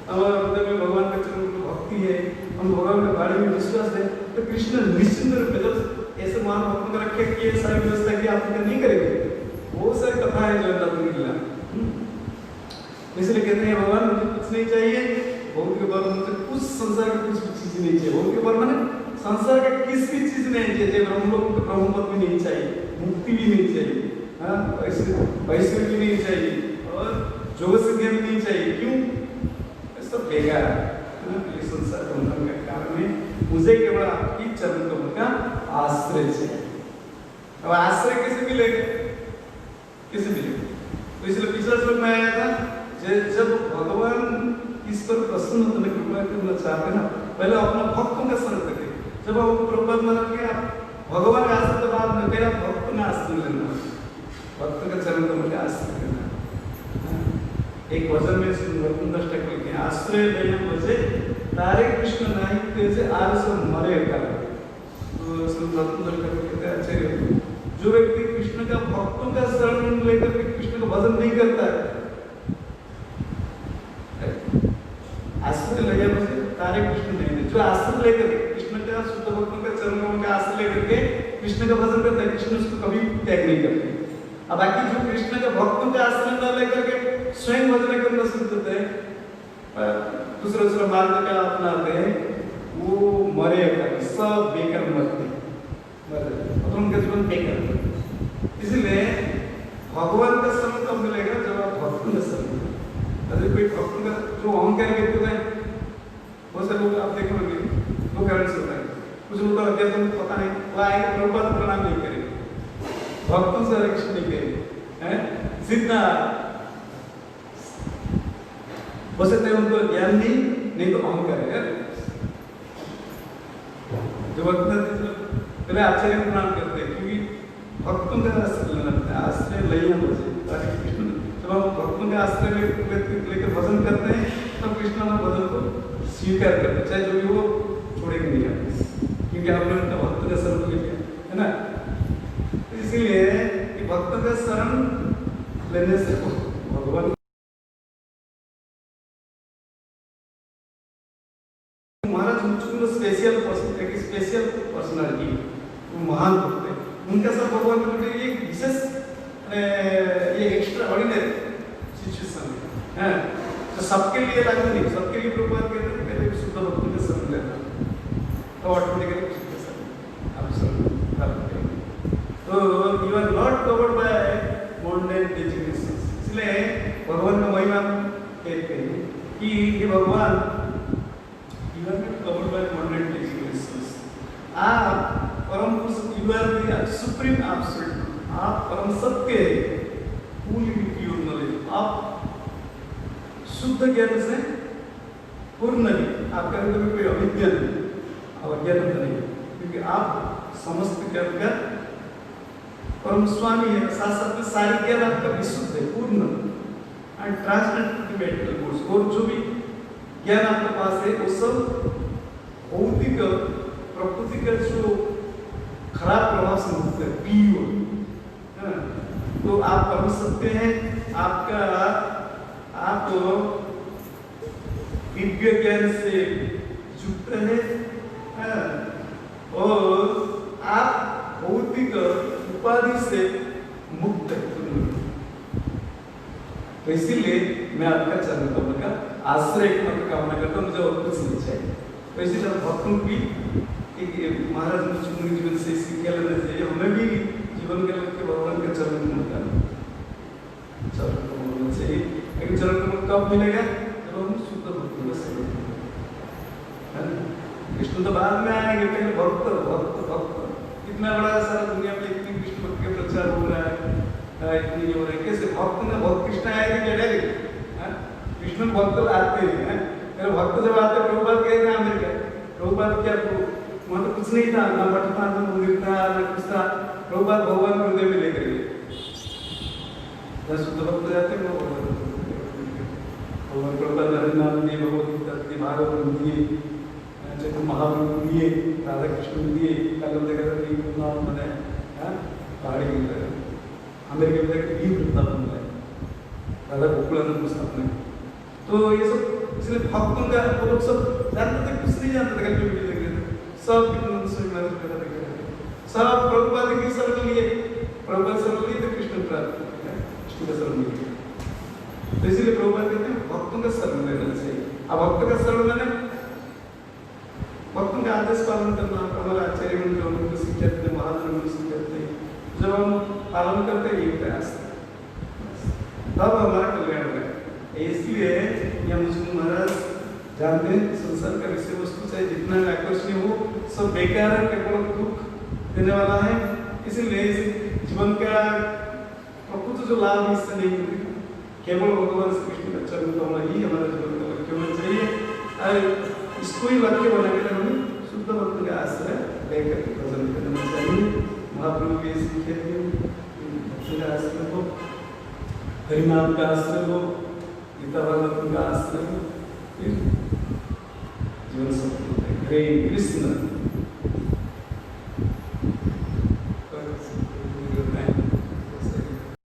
हमारे हृदय में भगवान के चरण में भक्ति है हम भगवान के वाणी में विश्वास है तो कृष्ण निश्चिंत रूप से जब ऐसे महान भक्तों का व्याख्या की है, सारी व्यवस्था की, आप नहीं करेंगे। बहुत सारी कथा है जो अल्लाह, इसलिए कहते हैं भगवान मुझे कुछ नहीं चाहिए, भौतिक के बारे मुझे कुछ संसार की कुछ भी चीज नहीं चाहिए। भौतिक के बारे में संसार का किसी भी चीज नहीं चाहिए, ब्रह्मलोक को ब्रह्मपद भी नहीं चाहिए, मुक्ति भी नहीं चाहिए, हाँ वैश्य भी नहीं चाहिए, और जोग सिद्धि भी नहीं चाहिए। क्यों? सब बेकार है। ये संसार बंधन का कारण है। मुझे केवल आपकी चरण कमल का आश्रय चाहिए। अब आश्रय कैसे मिलेगा? कैसे मिलेगा? तो इसलिए पिछला श्लोक में आया था, जब भगवान इस पर प्रसन्न होने कृपा करना चाहते ना, पहले अपना भक्तों का शरण रखें। जब आप प्रबंध में रखें, आप भगवान का आश्रय तो बाद में कहें, भक्त का आश्रय लेना, भक्त का चरण कमल का आश्रय लेना। एक वचन में रत्नदास ठाकुर लिखे, आश्रय लेना मुझे तारे कृष्ण नहीं तेजे आर से मरे कर। तो रत्नदास ठाकुर कहते हैं, आचार्य जो व्यक्ति कृष्ण का भक्तों का शरण लेकर के कृष्ण का भजन नहीं करता है, आश्रय ले मुझे तारे कृष्ण नहीं, जो आश्रय लेकर कृष्ण का शुद्ध भक्तों का चरण कमल का आश्रय लेकर के कृष्ण का भजन करता है, कृष्ण उसको कभी त्याग नहीं करते। अब बाकी जो कृष्ण के भक्तों का आश्रय न लेकर के स्वयं भजन करना शुरू करते हैं, दूसरा मार्ग का अपनाते हैं, वो मरेगा, सब बेकार मरते, तो उनका जीवन बेकार। इसलिए भगवान का शरण तब मिलेगा जब आप भक्तों का शरण। अरे कोई भक्तों का जो अहंकार व्यक्ति है, बहुत से लोग आप देखोगे दो कारण से होता है। कुछ लोग तो अध्यात्म पता नहीं, वो आएगा प्रभुपाद प्रणाम नहीं करेंगे, भक्तों से रक्षण नहीं करेंगे, जितना हो सकता है उनको ज्ञान नहीं तो अहंकार है। जो भक्त पहले आचार्य प्रणाम करते हैं, क्योंकि भक्तों का आश्रय लेना पड़ता है। आश्रय लेना मुझे कृष्ण, जब हम भक्तों का आश्रय लेकर भजन करते हैं, तब कृष्ण हमारे भजन को स्वीकार करते हैं, चाहे जो भी वो छोड़ेंगे नहीं आपको, क्योंकि आपने उनका भक्त का शरण ले लिया है ना। इसीलिए भक्त का शरण लेने से भगवान महाराज मुझको स्पेशल पर्सनालिटी, वो महान भक्त है, उनका सब भगवान के लिए विशेष ये एक्स्ट्रा ऑर्डिनरी सिचुएशन है, तो सबके लिए लागू नहीं, सबके लिए प्रभुपाद कहते हैं पहले शुद्ध भक्तों के शरण लेना, तो ऑटोमेटिकली शुद्ध शरण आप शरण प्राप्त करेंगे। तो you are not covered by modern designations. इसलिए भगवान का महिमा कहते हैं कि ये भगवान you are not covered by modern designations. आप परम पुरुष, you are the supreme absolute, आप परम सत्य है, फुली प्योर नॉलेज, आप शुद्ध ज्ञान से पूर्ण है, आपका अंदर कोई अविद्या नहीं, अज्ञानता नहीं, क्योंकि आप समस्त ज्ञान का परम स्वामी है। साथ साथ में सारी ज्ञान आपका विशुद्ध है, पूर्ण एंड ट्रांसडेंडेंट मेडिकल कोर्स, और जो भी ज्ञान आपके पास है वो सब भौतिक प्रकृति का जो खराब प्रभाव से मुक्त है, प्योर। तो आप परम सत्य हैं, आपका आप दिव्य ज्ञान से युक्त है, और आप भौतिक उपाधि से मुक्त है। तो इसीलिए मैं आपका चरण कमल का आश्रय कामना करता हूँ, मुझे और कुछ नहीं चाहिए। तो इसीलिए भक्तों की एक महाराज मुझे जीवन से सीखा लेना चाहिए, हमें भी जीवन के लिए भगवान का चरण कमल चाहिए। लेकिन चरण कमल कब मिलेगा? जब हम शुद्ध भक्तों का सेवन करेंगे। कृष्ण तो बाद में आएंगे, पहले भक्त भक्त भक्त। इतना बड़ा सारा दुनिया में इतनी कृष्ण भक्त के प्रचार हो रहा है, इतनी हो रही है, कैसे भक्त ना भक्त कृष्ण आएगा क्या डायरेक्ट? कृष्ण भक्त आते हैं, भक्त जब आते प्रभुपाद कहते हैं अमेरिका, प्रभुपाद क्या वहाँ तो कुछ नहीं था, ना मठ था, ना मंदिर था, ना कुछ था, प्रभुपाद भगवान हृदय में लेकर गए। शुद्ध भक्त जाते हैं भगवान प्रभुपाद हरिनाम दिए, भगवत गीता दिए, भागवत दिए, चैतन्य महाप्रभु दिए, राधा कृष्ण दिए, कलम देखा नाम बनाए, पहाड़ी की अमेरिका में जाकर भी वृंदावन बनाए, राधा गोकुलानंद स्थापना। तो ये सब इसलिए भक्तों का वो लोग सब जानते थे, कुछ नहीं जानते थे, सब सब प्रभुपाद की शरण लिए, प्रभुपाद शरण लिए तो कृष्ण प्राप्त हो गया, कृष्ण का शरण लिया। तो इसलिए प्रभुपाद कहते हैं भक्तों का शरण लेना चाहिए। अब भक्त का शरण लेना, भक्तों का आदेश पालन करना, हमारे आचार्य मंडल हमको सिखाते, महाजन को सिखाते, जब हम पालन करते हैं ये प्रयास तब हमारा कल्याण होगा। इसलिए यह मुस्लिम महाराज जानते हैं संसार का विषय वस्तु चाहे जितना आकर्षणीय हो सब बेकार है, केवल दुख देने वाला है। इसीलिए इस जीवन का प्रकृत जो लाभ इससे नहीं मिलेगा, केवल भगवान श्री कृष्ण का चरण कमल ही हमारे जीवन का लक्ष्य होना चाहिए। और इसको ही लक्ष्य बनाकर हमें शुद्ध भक्त का आश्रय लेकर भजन करना चाहिए। महाप्रभु के सीखे भक्ति का आश्रय हो, हरिनाम का आश्रय हो, गीता भागवत का आश्रय हो, फिर जीवन सफल होता है। हरे कृष्ण।